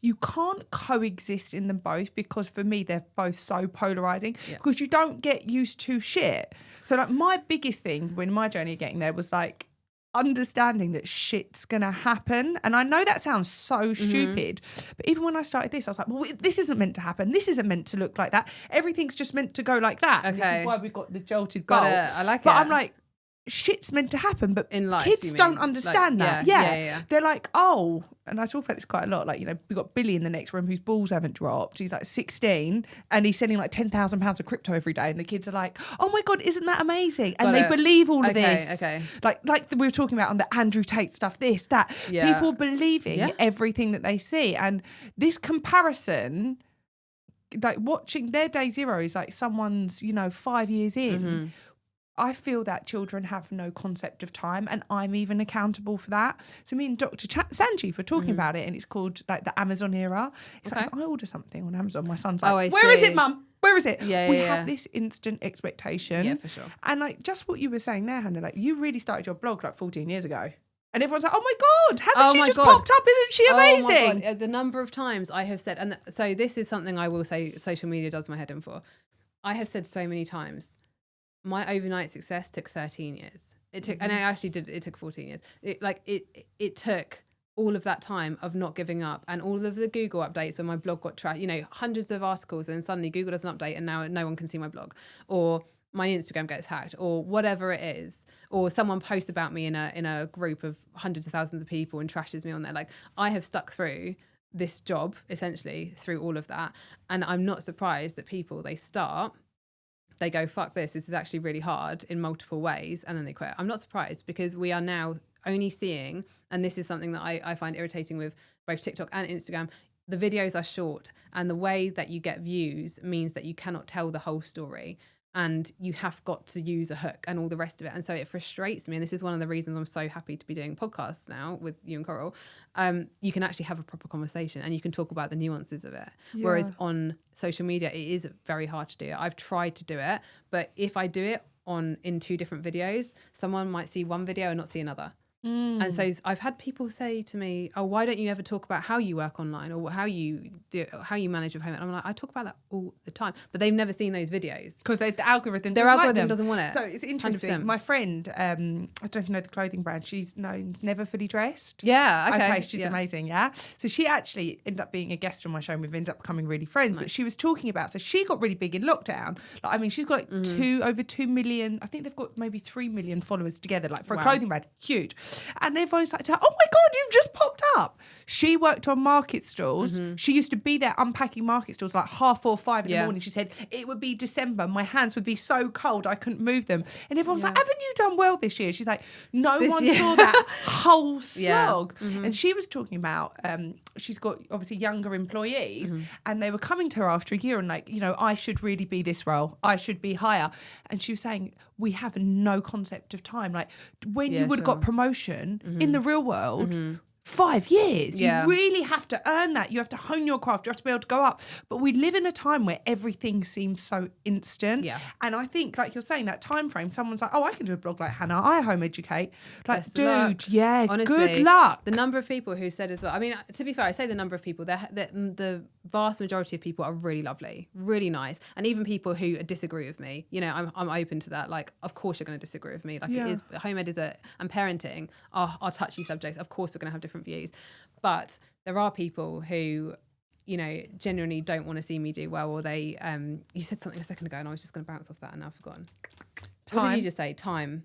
you can't coexist in them both because for me, they're both so polarizing because you don't get used to shit. So like my biggest thing when my journey of getting there was like, understanding that shit's gonna happen. And I know that sounds so stupid, but even when I started this, I was like, well, this isn't meant to happen. This isn't meant to look like that. Everything's just meant to go like that. Okay. Which is why we've got the jolted Got bolt. it. I like it. But I'm like, shit's meant to happen, but in life, kids don't understand that. Yeah. They're like, oh, and I talk about this quite a lot. Like, we've got Billy in the next room whose balls haven't dropped. He's like 16 and he's sending like £10,000 of crypto every day. And the kids are like, oh my God, isn't that amazing? And they believe all of this. Okay. Like we were talking about on the Andrew Tate stuff, this, that. Yeah. People believing everything that they see. And this comparison, like watching their day zero is like someone's, 5 years in. Mm-hmm. I feel that children have no concept of time, and I'm even accountable for that. So me and Dr. Sanjeev were talking about it, and it's called like the Amazon era. It's like if I order something on Amazon, my son's like, "Where is it, Mum? Where is it?" We have this instant expectation. Yeah, for sure. And like just what you were saying there, Hannah, like you really started your blog like 14 years ago. And everyone's like, oh my God, hasn't she just popped up? Isn't she amazing? Oh my God. The number of times I have said, and so this is something I will say social media does my head in for. I have said so many times, my overnight success took 13 years. It took, and it took 14 years. It took all of that time of not giving up and all of the Google updates when my blog got trashed, hundreds of articles, and suddenly Google doesn't update and now no one can see my blog, or my Instagram gets hacked, or whatever it is, or someone posts about me in a group of hundreds of thousands of people and trashes me on there. Like, I have stuck through this job essentially through all of that, and I'm not surprised that people, they go, fuck this is actually really hard in multiple ways, and then they quit. I'm not surprised, because we are now only seeing, and this is something that I find irritating with both TikTok and Instagram, the videos are short, and the way that you get views means that you cannot tell the whole story, and you have got to use a hook and all the rest of it. And so it frustrates me, and this is one of the reasons I'm so happy to be doing podcasts now with you and Coral. You can actually have a proper conversation and you can talk about the nuances of it. Yeah. Whereas on social media, it is very hard to do it. I've tried to do it, but if I do it in 2 different videos, someone might see one video and not see another. And so I've had people say to me, oh, why don't you ever talk about how you work online, or how you manage your home? And I'm like, I talk about that all the time, but they've never seen those videos because the algorithm doesn't want it. So it's interesting. 100%. My friend, I don't know if you know the clothing brand, she's known as Never Fully Dressed. Yeah, okay. She's amazing, yeah. So she actually ended up being a guest on my show, and we've ended up becoming really friends. Nice. But she was talking about, so she got really big in lockdown. Like, I mean, she's got like over 2 million, I think they've got maybe 3 million followers together, like for a clothing brand, huge. And everyone's like, oh my God, you've just popped up. She worked on market stalls. She used to be there unpacking market stalls like 4:30, 5 in the morning. She said, it would be December. My hands would be so cold, I couldn't move them. And everyone's like, haven't you done well this year? She's like, no one saw that whole slog. And she was talking about, she's got obviously younger employees, and they were coming to her after a year and like, I should really be this role. I should be higher. And she was saying, we have no concept of time. Like when you would have got promotion in the real world, 5 years. You really have to earn that. You have to hone your craft. You have to be able to go up. But we live in a time where everything seems so instant. Yeah. And I think, like you're saying, that time frame, someone's like, oh, I can do a blog like Hannah. I home educate. Like, Best dude, yeah, honestly, good luck. The number of people who said as well, I mean, to be fair, I say the number of people, the vast majority of people are really lovely, really nice. And even people who disagree with me, I'm open to that. Like, of course you're going to disagree with me. Like it is, home ed and parenting are touchy subjects. Of course we're going to have different views. But there are people who, genuinely don't want to see me do well, or they, you said something a second ago and I was just going to bounce off that and now I've forgotten. Time. What did you just say? Time.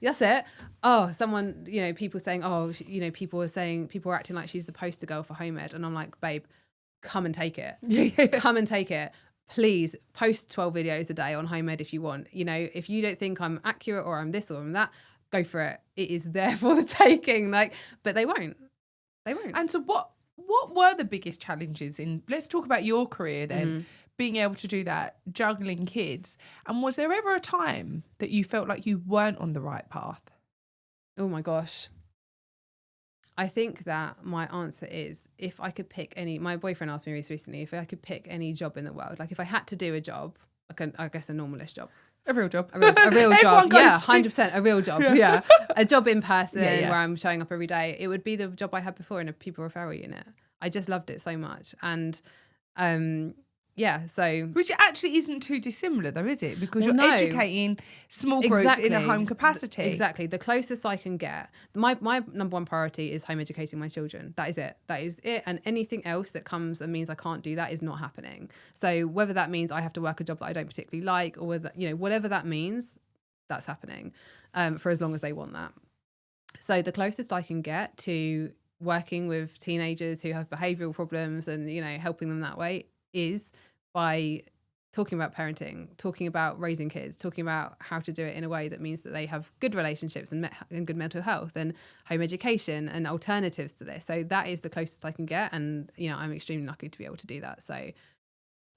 That's it. Oh, someone, people saying, people are acting like she's the poster girl for home ed. And I'm like, babe, come and take it. Come and take it. Please post 12 videos a day on home ed if you want. If you don't think I'm accurate or I'm this or I'm that, go for it. It is there for the taking. But they won't. They won't. And so what were the biggest challenges let's talk about your career then, being able to do that, juggling kids. And was there ever a time that you felt like you weren't on the right path? Oh my gosh. I think that my answer is, if I could pick my boyfriend asked me recently if I could pick any job in the world, like if I had to do a job, I guess a normalist job. A real job. A real job. Yeah, 100%. A real job. Yeah. A job in person where I'm showing up every day. It would be the job I had before in a people referral unit. I just loved it so much. And so... Which actually isn't too dissimilar though, is it? Because you're educating small groups in a home capacity. Exactly. The closest I can get. My number one priority is home educating my children. That is it. That is it. And anything else that comes and means I can't do that is not happening. So whether that means I have to work a job that I don't particularly like, or whether, whatever that means, that's happening for as long as they want that. So the closest I can get to working with teenagers who have behavioural problems and, you know, helping them that way is by talking about parenting, talking about raising kids, talking about how to do it in a way that means that they have good relationships and good mental health and home education and alternatives to this. So that is the closest I can get. And, you know, I'm extremely lucky to be able to do that. So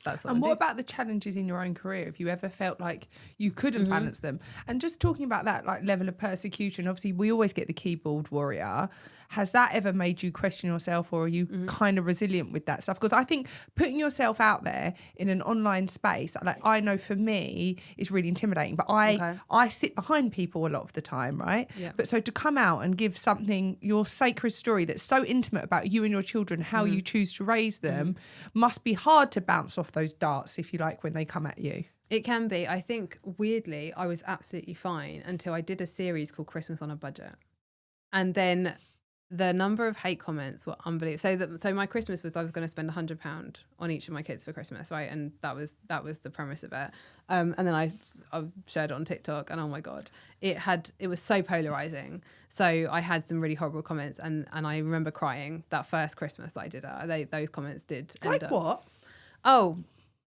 that's what And what about the challenges in your own career? Have you ever felt like you couldn't balance them? And just talking about that like level of persecution, obviously we always get the keyboard warrior. Has that ever made you question yourself, or are you kind of resilient with that stuff? Because I think putting yourself out there in an online space, like I know for me, is really intimidating. But I sit behind people a lot of the time, right? Yeah. But so to come out and give something, your sacred story that's so intimate about you and your children, how you choose to raise them, must be hard to bounce off those darts, if you like, when they come at you. It can be. I think weirdly, I was absolutely fine until I did a series called Christmas on a Budget. And then the number of hate comments were unbelievable. So my Christmas was I was going to spend £100 on each of my kids for Christmas, right? And that was the premise of it. And then I shared it on TikTok, and oh my God, it was so polarizing. So I had some really horrible comments, and I remember crying that first Christmas that I did it. Those comments did end up. What? Oh,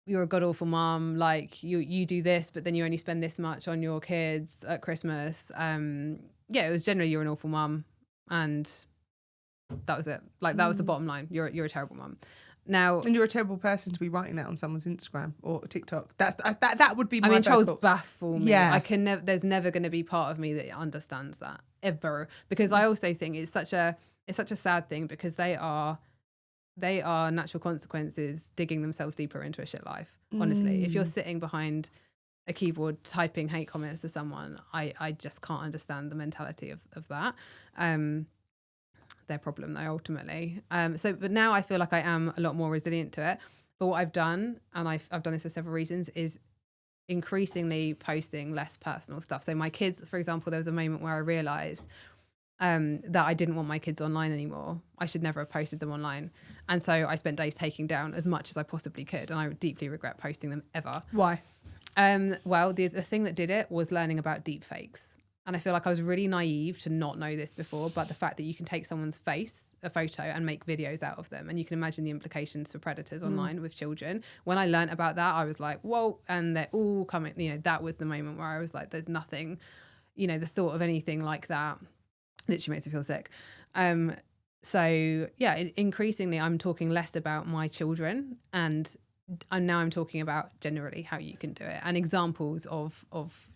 you're a god awful mom, like you do this, but then you only spend this much on your kids at Christmas. It was generally you're an awful mom, and that was it. Like that was the bottom line. You're a terrible mom. Now, and you're a terrible person to be writing that on someone's Instagram or TikTok. That would be my first trolls thought. baffle me. Yeah. There's never going to be part of me that understands that ever, because I also think it's such a sad thing, because they are natural consequences digging themselves deeper into a shit life. Honestly, if you're sitting behind a keyboard typing hate comments to someone, I just can't understand the mentality of that. Their problem though, ultimately. But now I feel like I am a lot more resilient to it. But what I've done, and I've done this for several reasons, is increasingly posting less personal stuff. So my kids, for example, there was a moment where I realised that I didn't want my kids online anymore. I should never have posted them online. And so I spent days taking down as much as I possibly could. And I deeply regret posting them ever. Why? Well, the thing that did it was learning about deep fakes. And I feel like I was really naive to not know this before, but the fact that you can take someone's face, a photo, and make videos out of them. And you can imagine the implications for predators online with children. When I learned about that, I was like, whoa, and they're all coming, that was the moment where I was like, there's nothing, the thought of anything like that literally makes me feel sick. Increasingly I'm talking less about my children, and I'm talking about generally how you can do it, and examples of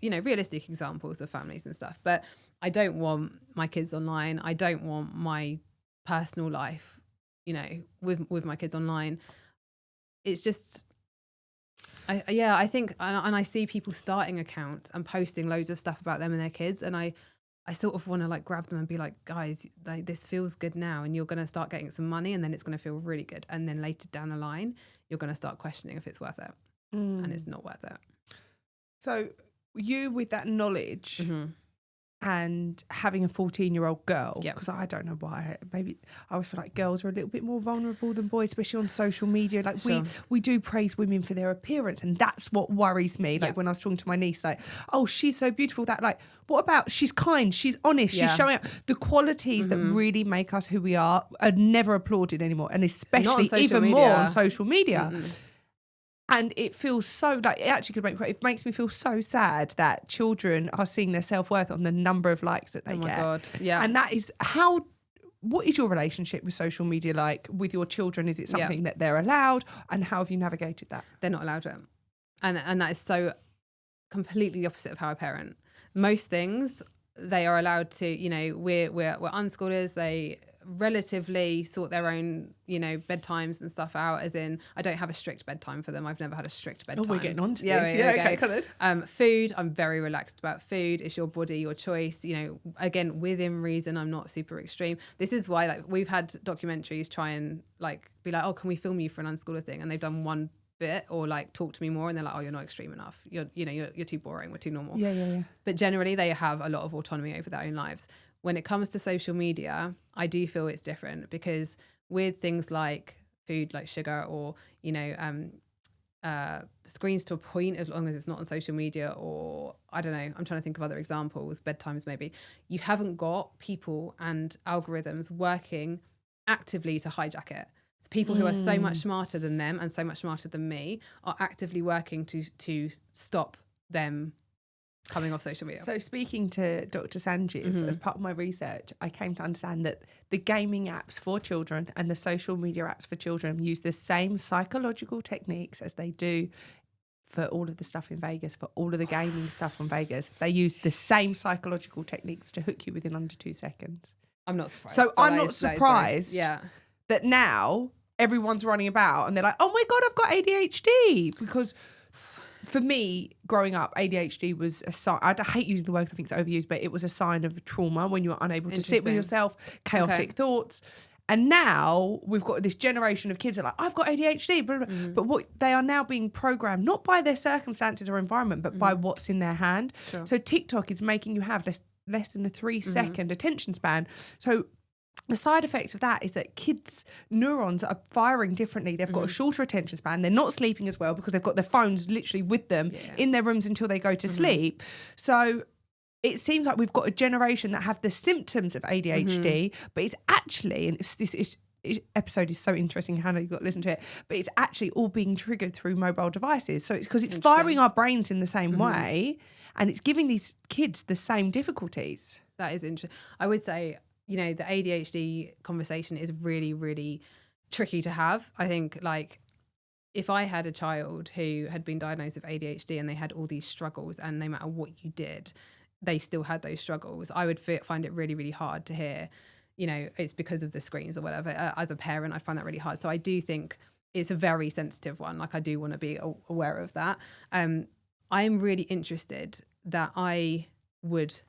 realistic examples of families and stuff. But I don't want my kids online. I don't want my personal life, with my kids online. It's just, I think, and I see people starting accounts and posting loads of stuff about them and their kids, and I sort of want to like grab them and be like, guys, like, this feels good now, and you're going to start getting some money, and then it's going to feel really good, and then later down the line you're going to start questioning if it's worth it, and it's not worth it. So you, with that knowledge and having a 14-year-old girl, because I don't know why, maybe I always feel like girls are a little bit more vulnerable than boys, especially on social media. Like we do praise women for their appearance, and that's what worries me. Like when I was talking to my niece, like, oh, she's so beautiful. That, like, what about she's kind, she's honest, she's showing up. The qualities that really make us who we are never applauded anymore, and especially even more on social media. And it feels so, like, it actually could it makes me feel so sad that children are seeing their self-worth on the number of likes that they get. Oh my God, yeah. And that is what is your relationship with social media like with your children? Is it something that they're allowed, and how have you navigated that? They're not allowed it. And that is so completely the opposite of how I parent. Most things they are allowed to, we're unschoolers, they relatively sort their own, bedtimes and stuff out, as in I don't have a strict bedtime for them. I've never had a strict bedtime. Oh, we're getting on to this. Yeah, okay, good. Food, I'm very relaxed about food. It's your body, your choice, again, within reason. I'm not super extreme. This is why, like, we've had documentaries try and like be like, oh, can we film you for an unschooler thing? And they've done one bit, or like talk to me more, and they're like, oh, you're not extreme enough, you're too boring, we're too normal. Yeah. But generally they have a lot of autonomy over their own lives. When it comes to social media, I do feel it's different, because with things like food, like sugar, or screens to a point, as long as it's not on social media, or I don't know, I'm trying to think of other examples, bedtimes maybe. You haven't got people and algorithms working actively to hijack it. People who are so much smarter than them and so much smarter than me are actively working to stop them coming off social media. So speaking to Dr. Sanjeev, as part of my research, I came to understand that the gaming apps for children and the social media apps for children use the same psychological techniques as they do for all of the stuff in Vegas, for all of the gaming stuff from Vegas. They use the same psychological techniques to hook you within under 2 seconds. I'm not surprised. So I'm not surprised that now everyone's running about and they're like, oh my God, I've got ADHD. Because for me, growing up, ADHD was a sign. I hate using the word because I think it's overused, but it was a sign of trauma when you were unable to sit with yourself, chaotic thoughts. And now we've got this generation of kids that are like, I've got ADHD. Blah, blah, blah. But what they are now being programmed, not by their circumstances or environment, but by what's in their hand. Sure. So TikTok is making you have less than a 3-second attention span. So the side effect of that is that kids' neurons are firing differently. They've got a shorter attention span. They're not sleeping as well because they've got their phones literally with them in their rooms until they go to sleep. So it seems like we've got a generation that have the symptoms of ADHD, but it's actually, and this episode is so interesting, Hannah, you've got to listen to it, but it's actually all being triggered through mobile devices. So it's because it's firing our brains in the same way, and it's giving these kids the same difficulties. That is interesting. I would say, you know, the ADHD conversation is really, really tricky to have. I think, like, if I had a child who had been diagnosed with ADHD and they had all these struggles, and no matter what you did, they still had those struggles, I would find it really, really hard to hear, you know, it's because of the screens or whatever. As a parent, I'd find that really hard. So I do think it's a very sensitive one. Like, I do want to be aware of that. I'm really interested that I would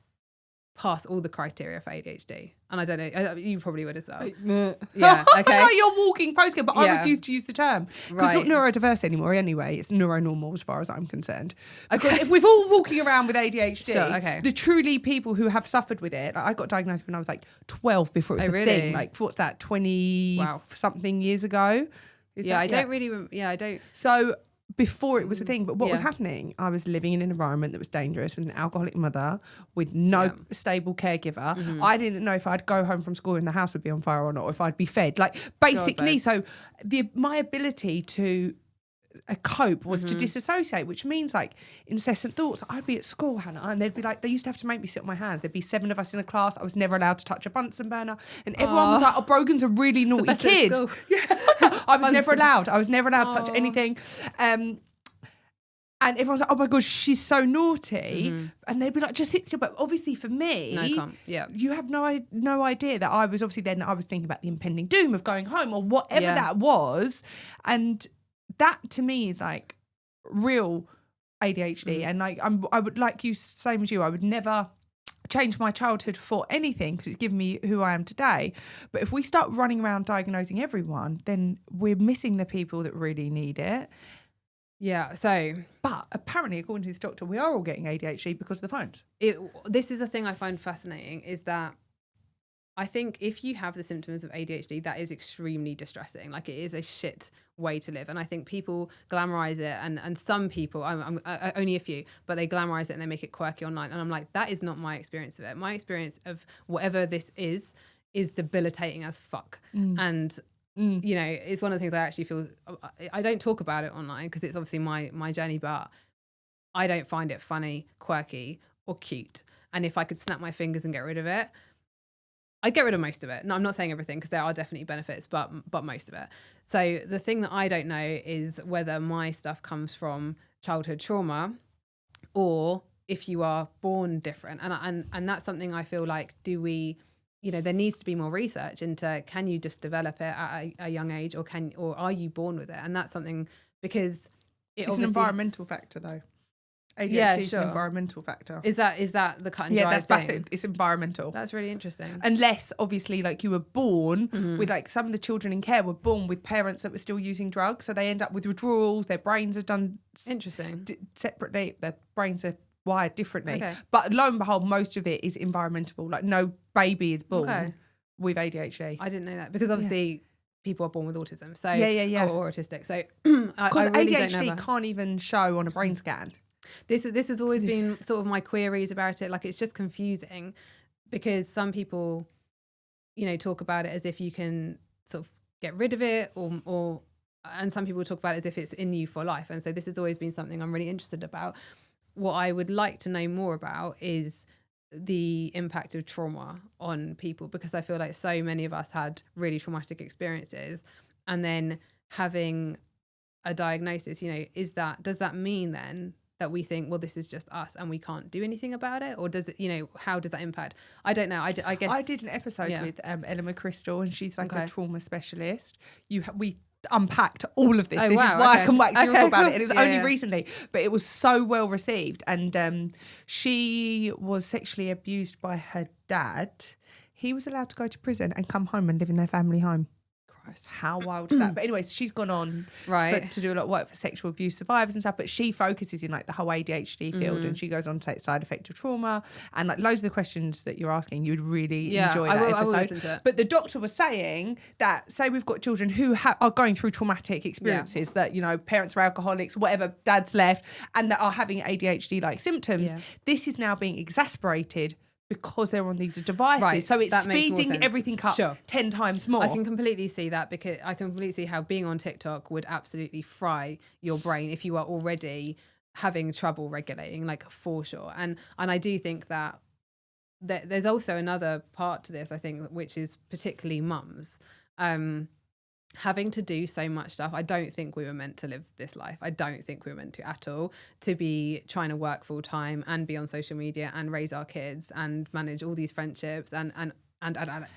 pass all the criteria for ADHD. And I don't know, you probably would as well. Yeah, okay. No, you're walking postcode, but I refuse to use the term. Because it's not neurodiverse anymore anyway. It's neuronormal as far as I'm concerned. Because if we're all walking around with ADHD, the truly people who have suffered with it, like, I got diagnosed when I was like 12 before it was a thing. Like, what's that, 20-something years ago? I don't. So before it was a thing, but what was happening, I was living in an environment that was dangerous with an alcoholic mother, with no stable caregiver. I didn't know if I'd go home from school and the house would be on fire or not, or if I'd be fed. Like, basically, so my ability to cope was to disassociate, which means, like, incessant thoughts. I'd be at school, Hannah, and they'd be like, they used to have to make me sit on my hands. There'd be 7 of us in a class. I was never allowed to touch a Bunsen burner, and everyone was like, oh, Brogan's a really naughty kid. I was never allowed. I was never allowed to touch anything. And everyone's like, oh my God, she's so naughty. And they'd be like, just sit still. But obviously for me, you have no idea that I was thinking about the impending doom of going home or whatever that was. And that to me is like real ADHD. And like, I would, like you, same as you, I would never change my childhood for anything because it's given me who I am today. But if we start running around diagnosing everyone, then we're missing the people that really need it. Yeah, so... But apparently, according to this doctor, we are all getting ADHD because of the phones. This is the thing I find fascinating, is that I think if you have the symptoms of ADHD, that is extremely distressing. Like, it is a shit way to live. And I think people glamorize it, and some people, I'm only a few, but they glamorize it and they make it quirky online. And I'm like, that is not my experience of it. My experience of whatever this is debilitating as fuck. And you know, it's one of the things I actually feel, I don't talk about it online because it's obviously my journey, but I don't find it funny, quirky or cute. And if I could snap my fingers and get rid of it, I'd get rid of most of it. No, I'm not saying everything because there are definitely benefits, but most of it. So the thing that I don't know is whether my stuff comes from childhood trauma or if you are born different. And that's something I feel like, you know, there needs to be more research into, can you just develop it at a young age, or are you born with it? And that's something, because it's an environmental factor though. ADHD is an environmental factor. Is that the cut and dry thing? Yeah, it's environmental. That's really interesting. Unless, obviously, like, you were born with, like, some of the children in care were born with parents that were still using drugs, so they end up with withdrawals. Their brains are done separately. Their brains are wired differently. Okay. But lo and behold, most of it is environmental. Like, no baby is born with ADHD. I didn't know that, because obviously people are born with autism. So Yeah. or autistic. So Because I really ADHD don't know. can't even show on a brain scan. This has always been sort of my queries about it. Like, it's just confusing because some people, you know, talk about it as if you can sort of get rid of it, or and some people talk about it as if it's in you for life. And so this has always been something I'm really interested about. What I would like to know more about is the impact of trauma on people, because I feel like so many of us had really traumatic experiences, and then having a diagnosis, you know, does that mean then that we think, well, this is just us and we can't do anything about it? Or does it, you know, how does that impact? I don't know. I guess I did an episode with Ella McChrystal, and she's like a trauma specialist. We unpacked all of this. Oh, This is wow, why okay. I come back to talk about cool. it. And it was only recently, but it was so well received. And she was sexually abused by her dad. He was allowed to go to prison and come home and live in their family home. How wild is that? But anyways, she's gone on to do a lot of work for sexual abuse survivors and stuff, but she focuses in like the whole ADHD field, and she goes on to take side effect of trauma and like loads of the questions that you're asking. You would really enjoy that episode. I will listen to it. But the doctor was saying that, say we've got children who are going through traumatic experiences, that, you know, parents are alcoholics, whatever, dad's left, and that are having ADHD like symptoms. This is now being exasperated because they're on these devices. Right, so it's that makes more speeding sense. everything up 10 times more. I can completely see that, because I can completely see how being on TikTok would absolutely fry your brain if you are already having trouble regulating, like, for sure. And I do think that there's also another part to this, I think, which is particularly mums. Having to do so much stuff. I don't think we were meant to live this life. I don't think we were meant to at all, to be trying to work full time and be on social media and raise our kids and manage all these friendships and everything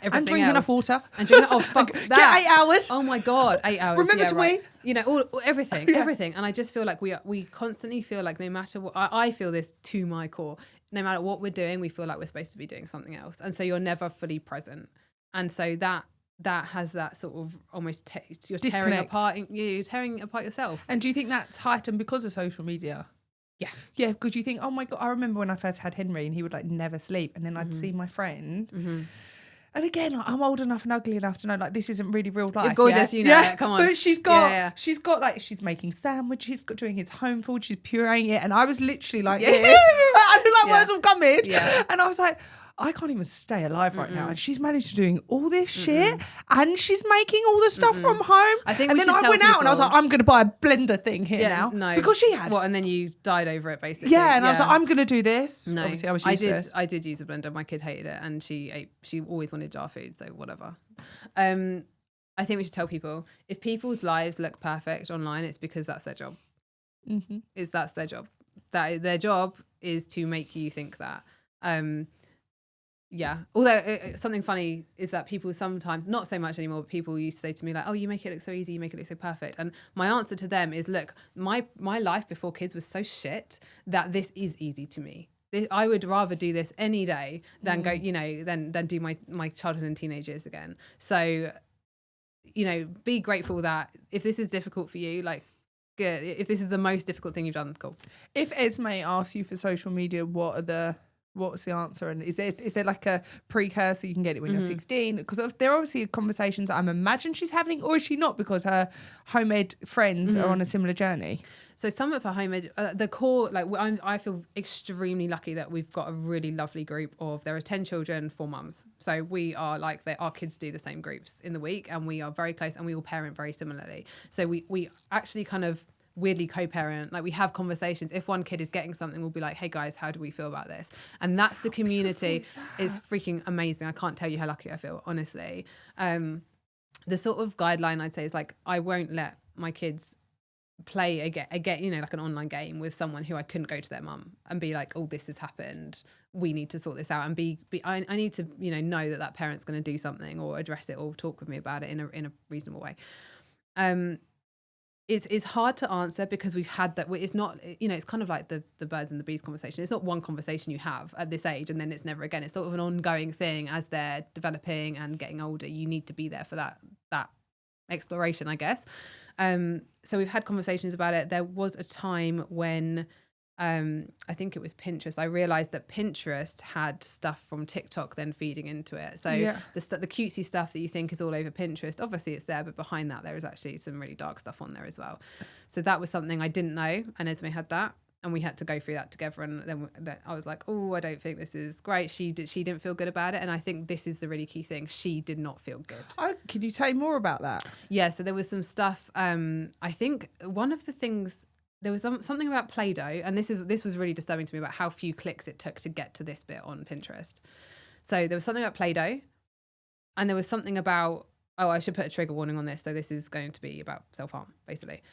and drink else. enough water. And drink, oh fuck that. Get 8 hours. Oh my God, 8 hours. Remember to wee. You know, everything. And I just feel like we constantly feel like no matter what, I feel this to my core, no matter what we're doing, we feel like we're supposed to be doing something else. And so you're never fully present. And so that has that sort of almost you're tearing apart yourself. And do you think that's heightened because of social media? Yeah, because you think, oh my God, I remember when I first had Henry and he would like never sleep, and then I'd see my friend. And again, I'm old enough and ugly enough to know, like, this isn't really real life. You're gorgeous, you know. Come on. But she's got like, she's making sandwiches, doing his home food, she's pureeing it, and I was literally like, I feel like words will come in, and I was like, I can't even stay alive right now. And she's managed to doing all this shit, and she's making all the stuff from home. I think and then I went out and I was like, I'm going to buy a blender thing here now. No. Because she had. What, and then you died over it, basically. Yeah, and I was like, I'm going to do this. No. Obviously, I was useless. I did use a blender. My kid hated it, and she always wanted jar food, so whatever. I think we should tell people, if people's lives look perfect online, it's because that's their job. That's their job. That their job is to make you think that. Yeah. Although something funny is that people sometimes, not so much anymore, but people used to say to me like, oh, you make it look so easy, you make it look so perfect. And my answer to them is, look, my life before kids was so shit that this is easy to me. I would rather do this any day than go, you know, than do my childhood and teenage years again. So, you know, be grateful that if this is difficult for you, like, good. If this is the most difficult thing you've done, cool. If Esme asks you for social media, what's the answer? And is there like a precursor you can get it when you're 16? Because there are obviously conversations I'm imagine she's having, or is she not, because her home ed friends are on a similar journey? So some of her home ed, the core, like I feel extremely lucky that we've got a really lovely group of, there are 10 children, 4 mums. So we are like, our kids do the same groups in the week, and we are very close, and we all parent very similarly. So we actually kind of weirdly co-parent, like we have conversations. If one kid is getting something, we'll be like, hey guys, how do we feel about this? And that's the community. Is freaking amazing. I can't tell you how lucky I feel, honestly. The sort of guideline I'd say is like, I won't let my kids play again, you know, like an online game with someone who I couldn't go to their mum and be like, oh, this has happened, we need to sort this out, and I need to, you know that parent's going to do something or address it or talk with me about it in a reasonable way. It's hard to answer because we've had that. It's not, you know, it's kind of like the birds and the bees conversation. It's not one conversation you have at this age and then it's never again. It's sort of an ongoing thing as they're developing and getting older. You need to be there for that exploration, I guess. So we've had conversations about it. There was a time when I think it was Pinterest. I realized that Pinterest had stuff from TikTok then feeding into it. So the cutesy stuff that you think is all over Pinterest, obviously it's there, but behind that there is actually some really dark stuff on there as well. So that was something I didn't know, and Esme had that, and we had to go through that together. And then I was like, oh, I don't think this is great. She didn't feel good about it, and I think this is the really key thing. She did not feel good. Oh, can you say more about that? Yeah, so there was some stuff. I think one of the things. There was something about Play-Doh, and this was really disturbing to me about how few clicks it took to get to this bit on Pinterest. So there was something about Play-Doh, and there was something about, I should put a trigger warning on this, so this is going to be about self-harm, basically.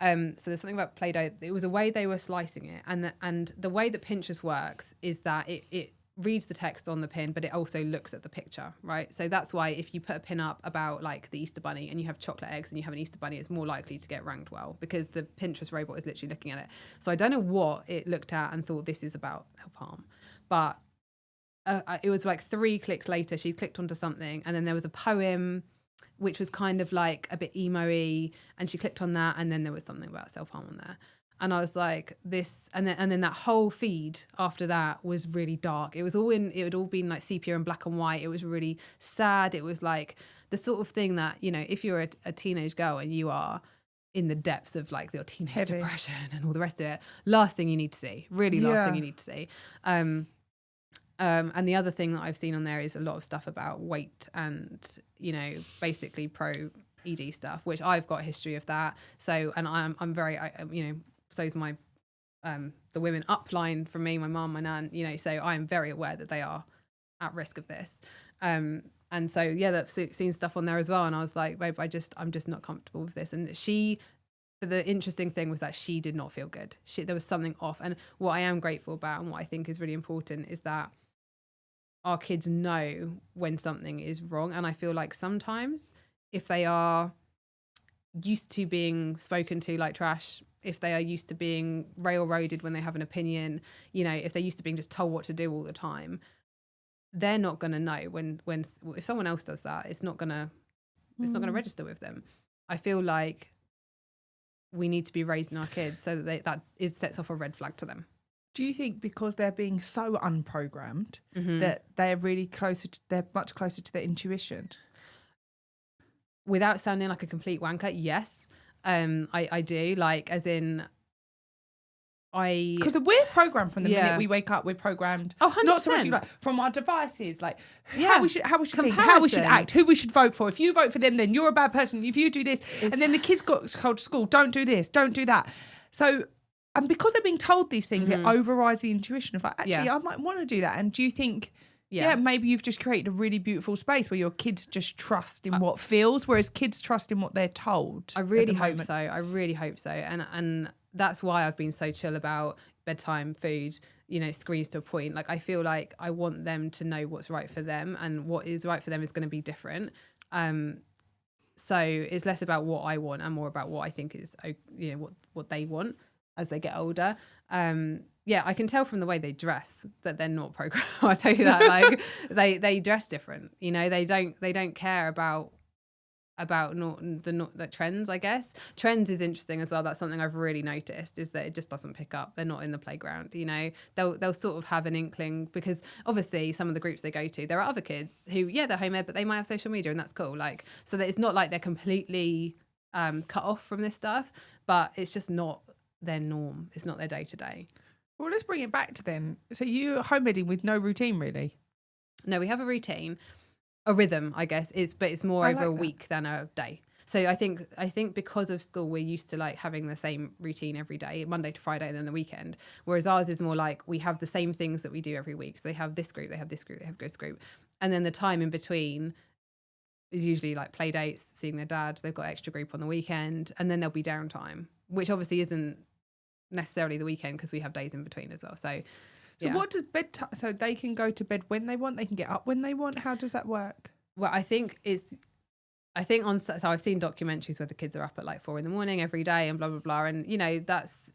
So there's something about Play-Doh. It was a way they were slicing it, and the way that Pinterest works is that it reads the text on the pin, but it also looks at the picture, right? So that's why if you put a pin up about like the Easter Bunny and you have chocolate eggs and you have an Easter Bunny, it's more likely to get ranked well because the Pinterest robot is literally looking at it. So I don't know what it looked at and thought this is about self-harm, but it was like 3 clicks later, she clicked onto something, and then there was a poem which was kind of like a bit emo-y, and she clicked on that, and then there was something about self-harm on there. And I was like, this, and then that whole feed after that was really dark. It had all been like sepia and black and white. It was really sad. It was like the sort of thing that, you know, if you're a teenage girl and you are in the depths of like your teenage depression and all the rest of it, last thing you need to see, really last thing you need to see. And the other thing that I've seen on there is a lot of stuff about weight and, you know, basically pro ED stuff, which I've got a history of that. So, and I'm very, you know, so's my the women upline from me, my mum, my nan, you know, so I am very aware that they are at risk of this. And so that's seen stuff on there as well, and I was like, babe, I'm just not comfortable with this. And the interesting thing was that she did not feel good. There was something off. And what I am grateful about and what I think is really important is that our kids know when something is wrong. And I feel like sometimes if they are used to being spoken to like trash, if they are used to being railroaded when they have an opinion, you know, if they're used to being just told what to do all the time, they're not going to know when if someone else does that, it's not going to register with them. I feel like we need to be raising our kids so that sets off a red flag to them. Do you think because they're being so unprogrammed that they're much closer to their intuition? Without sounding like a complete wanker, yes. I do, like, as in, because we're programmed from the minute we wake up. We're programmed. Oh, 100%. Not so much like from our devices, like how we should think, how we should act, who we should vote for. If you vote for them, then you're a bad person. If you do this, and then the kids got told to school, don't do this, don't do that. So, and because they're being told these things, it overrides the intuition of like, actually, I might want to do that. And do you think? Yeah, maybe you've just created a really beautiful space where your kids just trust in what feels, whereas kids trust in what they're told. I really hope so. And that's why I've been so chill about bedtime, food, you know, screens to a point. Like, I feel like I want them to know what's right for them, and what is right for them is going to be different. So it's less about what I want and more about what I think is, you know, what they want as they get older. Yeah, I can tell from the way they dress that they're not programmed. I'll tell you that. Like they dress different. You know, they don't care about the trends, I guess. Trends is interesting as well. That's something I've really noticed, is that it just doesn't pick up. They're not in the playground. You know, they'll sort of have an inkling, because obviously some of the groups they go to, there are other kids who, they're home ed, but they might have social media, and that's cool. Like, so that it's not like they're completely cut off from this stuff, but it's just not their norm. It's not their day to day. Well, let's bring it back to then. So you're home editing with no routine, really? No, we have a routine, a rhythm, I guess. But it's more over a week than a day. So I think because of school, we're used to like having the same routine every day, Monday to Friday, and then the weekend. Whereas ours is more like we have the same things that we do every week. So they have this group, they have this group, they have this group, and then the time in between is usually like play dates, seeing their dad. They've got extra group on the weekend, and then there'll be downtime, which obviously isn't necessarily the weekend because we have days in between as well. So what does bedtime? So they can go to bed when they want, they can get up when they want. How does that work? Well, I think so I've seen documentaries where the kids are up at like 4 a.m. every day and blah blah blah, and you know,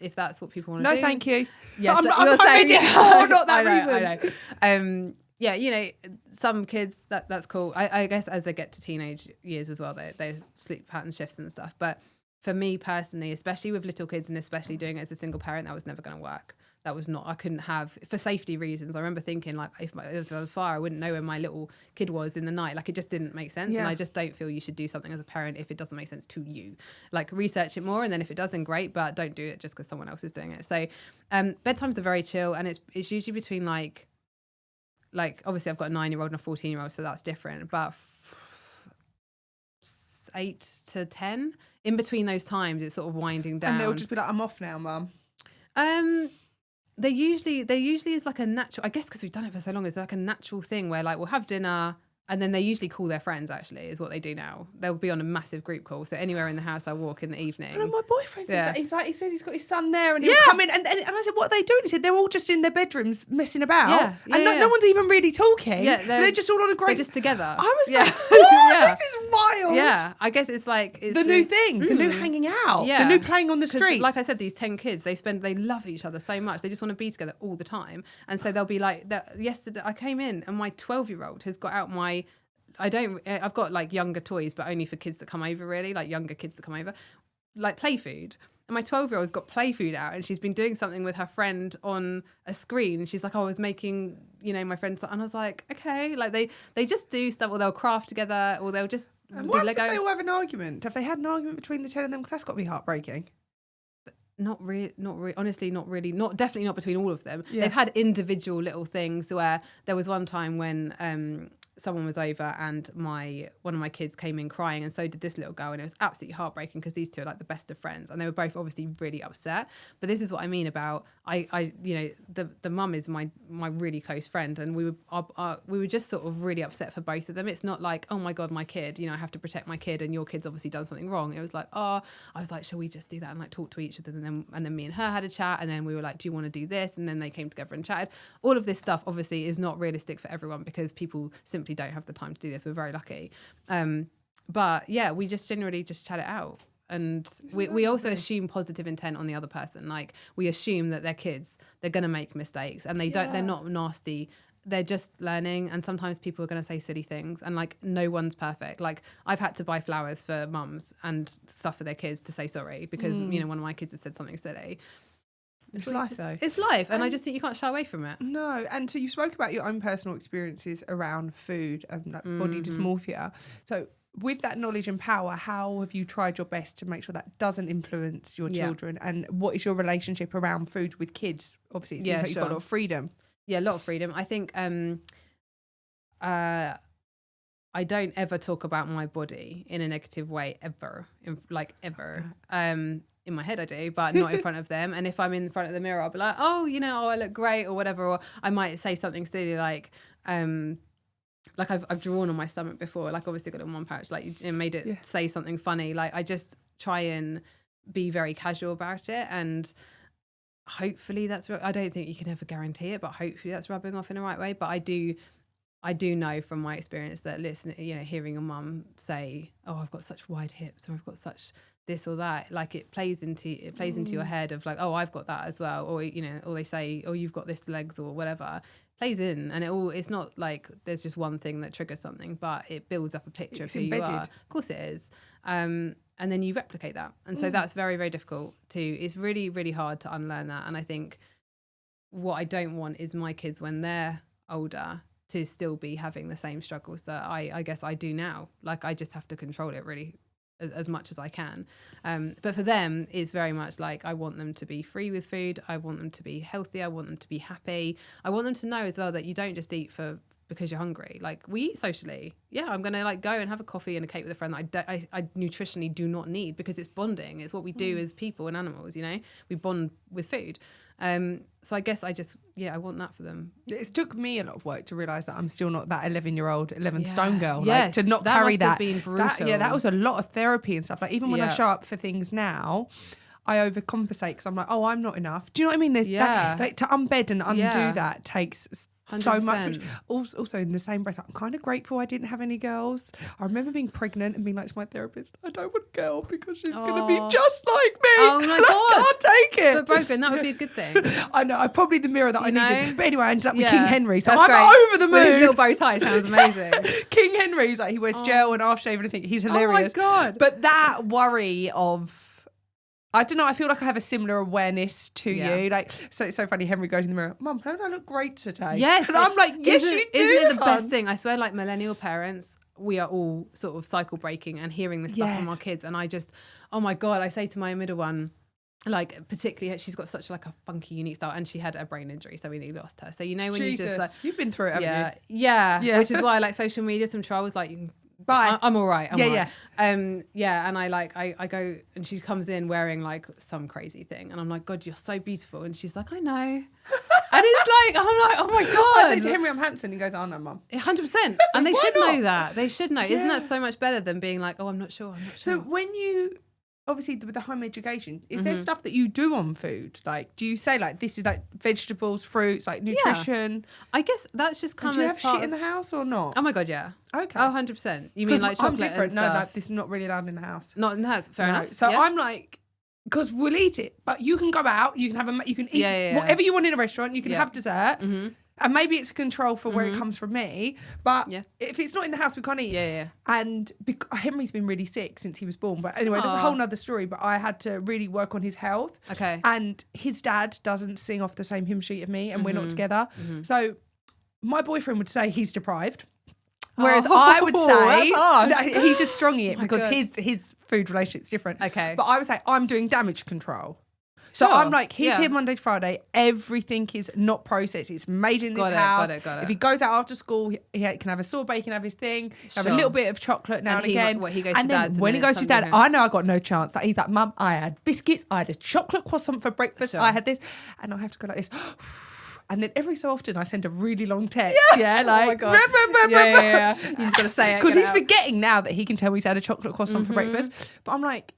if that's what people want to do. No, thank you. Yes, I'm home editing for not that reason. I know. Yeah, you know, some kids that's cool. I guess as they get to teenage years as well, they sleep pattern shifts and stuff. But for me personally, especially with little kids and especially doing it as a single parent, that was never going to work. that was not, I couldn't have, for safety reasons. I remember thinking like, if I was far, I wouldn't know where my little kid was in the night. Like it just didn't make sense. Yeah. And I just don't feel you should do something as a parent if it doesn't make sense to you. Like research it more, and then if it doesn't, great, but don't do it just because someone else is doing it. So bedtimes are very chill, and it's usually between like obviously I've got a 9-year-old and a 14-year-old, so that's different, but 8 to 10, in between those times it's sort of winding down. And they'll just be like, I'm off now, mum. They usually is like a natural, I guess because we've done it for so long, it's like a natural thing where like we'll have dinner, and then they usually call their friends, actually, is what they do now. They'll be on a massive group call. So anywhere in the house I walk in the evening. And my boyfriend says that. He's like, he says he's got his son there, and he'll Yeah. come in. And I said, what are they doing? He said, they're all just in their bedrooms messing about. Yeah. And no one's even really talking. Yeah, they're just all on a great... They're just together. I was Yeah. like, what? Yeah. This is wild. Yeah, I guess it's like... It's The new thing, the new hanging out, Yeah. the new playing on the 'Cause streets. like I said, these 10 kids, they love each other so much. They just want to be together all the time. And so they'll be like... Yesterday, I came in and my 12-year-old has got out my... I've got like younger toys, but only for kids that come over, really, like younger kids that come over, like play food. And my 12-year-old's got play food out, and she's been doing something with her friend on a screen. And she's like, I was making, my friend's, and I was like, okay, like they just do stuff, or they'll craft together, or they'll just and do what Lego. if they all have an argument? Have they had an argument between the 10 of them? Because that's got to be heartbreaking. Not really, honestly, not really, definitely not between all of them. Yeah. They've had individual little things where there was one time when someone was over and one of my kids came in crying, and so did this little girl, and it was absolutely heartbreaking because these two are like the best of friends, and they were both obviously really upset. But this is what I mean about the mum is my really close friend, and we were just sort of really upset for both of them. It's not like, oh my god, my kid, I have to protect my kid, and your kid's obviously done something wrong. It was like, I was like, shall we just do that and like talk to each other? And then me and her had a chat, and then we were like, do you want to do this? And then they came together and chatted. All of this stuff obviously is not realistic for everyone because people simply don't have the time to do this. We're very lucky. But yeah, we just generally just chat it out. And we also assume positive intent on the other person. Like we assume that they're kids, they're going to make mistakes, and they're not nasty. They're just learning, and sometimes people are going to say silly things, and like no one's perfect. Like I've had to buy flowers for mums and stuff for their kids to say sorry because one of my kids has said something silly. It's life though. It's life, and I just think you can't shy away from it. No, and so you spoke about your own personal experiences around food and like body dysmorphia. So with that knowledge and power, how have you tried your best to make sure that doesn't influence your children? And what is your relationship around food with kids? Obviously, it seems like you've got a lot of freedom. Yeah, a lot of freedom. I think I don't ever talk about my body in a negative way ever. In my head I do, but not in front of them. And if I'm in front of the mirror, I'll be like, I look great or whatever. Or I might say something silly like I've drawn on my stomach before, like obviously got it in one pouch, like you made it say something funny. Like I just try and be very casual about it, and hopefully I don't think you can ever guarantee it, but hopefully that's rubbing off in the right way. But I do know from my experience that hearing your mum say, oh, I've got such wide hips, or I've got such this or that, like it plays into your head of like, oh, I've got that as well, or or they say, oh, you've got this legs or whatever, plays in, and it's not like there's just one thing that triggers something, but it builds up a picture of who you are. Of course it is. And then you replicate that, and so that's very, very difficult it's really, really hard to unlearn that. And I think what I don't want is my kids when they're older to still be having the same struggles that I guess I do now. Like I just have to control it really as much as I can. But for them, it's very much like I want them to be free with food. I want them to be healthy. I want them to be happy. I want them to know as well that you don't just eat because you're hungry. Like we eat socially. Yeah, I'm going to like go and have a coffee and a cake with a friend that I nutritionally do not need, because it's bonding. It's what we do as people and animals, we bond with food. So I guess I want that for them. It took me a lot of work to realise that I'm still not that 11-year-old, 11 stone girl. Yes, like, to not that carry must have been brutal. That was a lot of therapy and stuff. Like even when I show up for things now, I overcompensate because I'm like, oh, I'm not enough. Do you know what I mean? There's like to unbed and undo that takes 100%. So much. Also in the same breath, I'm kind of grateful I didn't have any girls. I remember being pregnant and being like to my therapist, I don't want a girl because she's going to be just like me. Oh my God. I can't take it. But Brogan, that would be a good thing. I know, probably the mirror that I needed. But anyway, I ended up with King Henry. So I'm over the moon. With his little bow tie sounds amazing. King Henry's like, he wears gel and half shave and I think he's hilarious. Oh my God. But that worry of I don't know. I feel like I have a similar awareness to Yeah. you. Like, so it's so funny. Henry goes in the mirror, Mum, don't I look great today? Yes. And I'm like, yes, you do. Isn't it the best hon. thing? I swear, like millennial parents, we are all sort of cycle breaking and hearing this stuff from our kids. And I just, oh my God, I say to my middle one, like particularly, she's got such like a funky, unique style, and she had a brain injury, so we nearly lost her. So you know when Jesus, you just like, you've been through it, haven't you? yeah, which is why I like social media. Some trolls like, Bye. I'm all right. I'm all Yeah, right. And I go, and she comes in wearing like some crazy thing, and I'm like, God, you're so beautiful, and she's like, I know, and it's like, I'm like, oh my God. I say to Henry, I'm handsome. He goes, oh no, Mum. 100%, and they Why should not? know that. They should know. Isn't Yeah. that so much better than being like, oh, I'm not sure. So when you, obviously with the home education, is there stuff that you do on food? Like, do you say like, this is like vegetables, fruits, like nutrition? I guess that's just come Do you as have part shit in of- the house or not? Oh my God, yeah. Okay. Oh, 100%. You mean like I'm chocolate different. and No, stuff? like this is not really allowed in the house. Not in the house. Fair No. enough. So Yeah. I'm like, because we'll eat it, but you can go out, you can have you can eat Yeah. whatever you want in a restaurant, you can Yeah. have dessert, and maybe it's a control for where it comes from me. But Yeah. if it's not in the house, we can't eat. Yeah. And Henry's been really sick since he was born. But anyway, that's a Aw. whole nother story. But I had to really work on his health. Okay. And his dad doesn't sing off the same hymn sheet of me, and we're Mm-hmm. not together. So my boyfriend would say he's deprived. Whereas Oh, I would that's say harsh. that he's just stronging it my because God. his food relationship's different. Okay. But I would say I'm doing damage control. So Sure. I'm like, he's Yeah. here Monday to Friday. Everything is not processed. It's made in this Got it, house. got it. If he goes out after school, he can have a sorbet, he can have his thing, have a Sure. little bit of chocolate now and, And he- again. what, he goes to and then dad's and when then he goes it's to his dad, something different. I know I got no chance. Like, he's like, Mum, I had biscuits, I had a chocolate croissant for breakfast, Sure. I had this, and I have to go like this. And then every so often I send a really long text. Yeah, like, Oh my God. Yeah. You just got to say it. because get he's out. forgetting now that he can tell he's had a chocolate croissant for breakfast. But I'm like,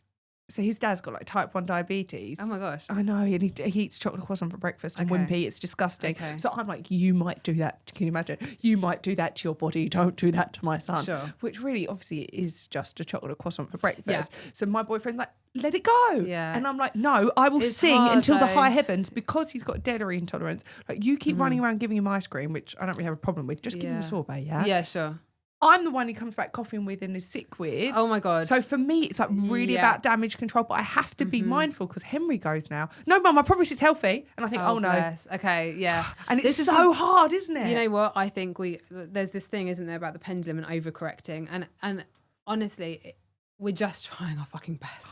so his dad's got like type 1 diabetes. Oh my gosh. I know, and he eats chocolate croissant for breakfast and Okay. wimpy. It's disgusting. Okay. So I'm like, you might do that. Can you imagine? You might do that to your body. Don't do that to my son. Sure. Which really, obviously, is just a chocolate croissant for breakfast. Yeah. So my boyfriend's like, let it go. Yeah. And I'm like, no, I will It's sing hard, until the though. high heavens, because he's got dairy intolerance. Like, you keep running around giving him ice cream, which I don't really have a problem with. Just give him a Yeah. sorbet, yeah? Yeah, sure. I'm the one he comes back coughing with and is sick with. Oh my God. So for me, it's like really Yeah. about damage control, but I have to be mindful because Henry goes now, no, Mum, I promise it's healthy. And I think, oh no. bless. Okay, yeah. And it's This is so hard, isn't it? You know what? I think there's this thing, isn't there, about the pendulum and overcorrecting. And honestly, we're just trying our fucking best.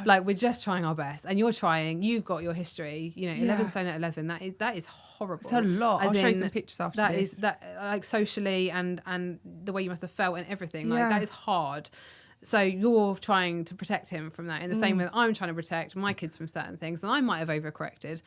Like, we're just trying our best. And you're trying. You've got your history. You know, 11 stone at 11. That is horrible. It's a lot. As I'll show you in, some pictures after that this. is that like socially and the way you must have felt and everything. Like, Yeah. that is hard. So you're trying to protect him from that in the same way that I'm trying to protect my kids from certain things, and I might have overcorrected.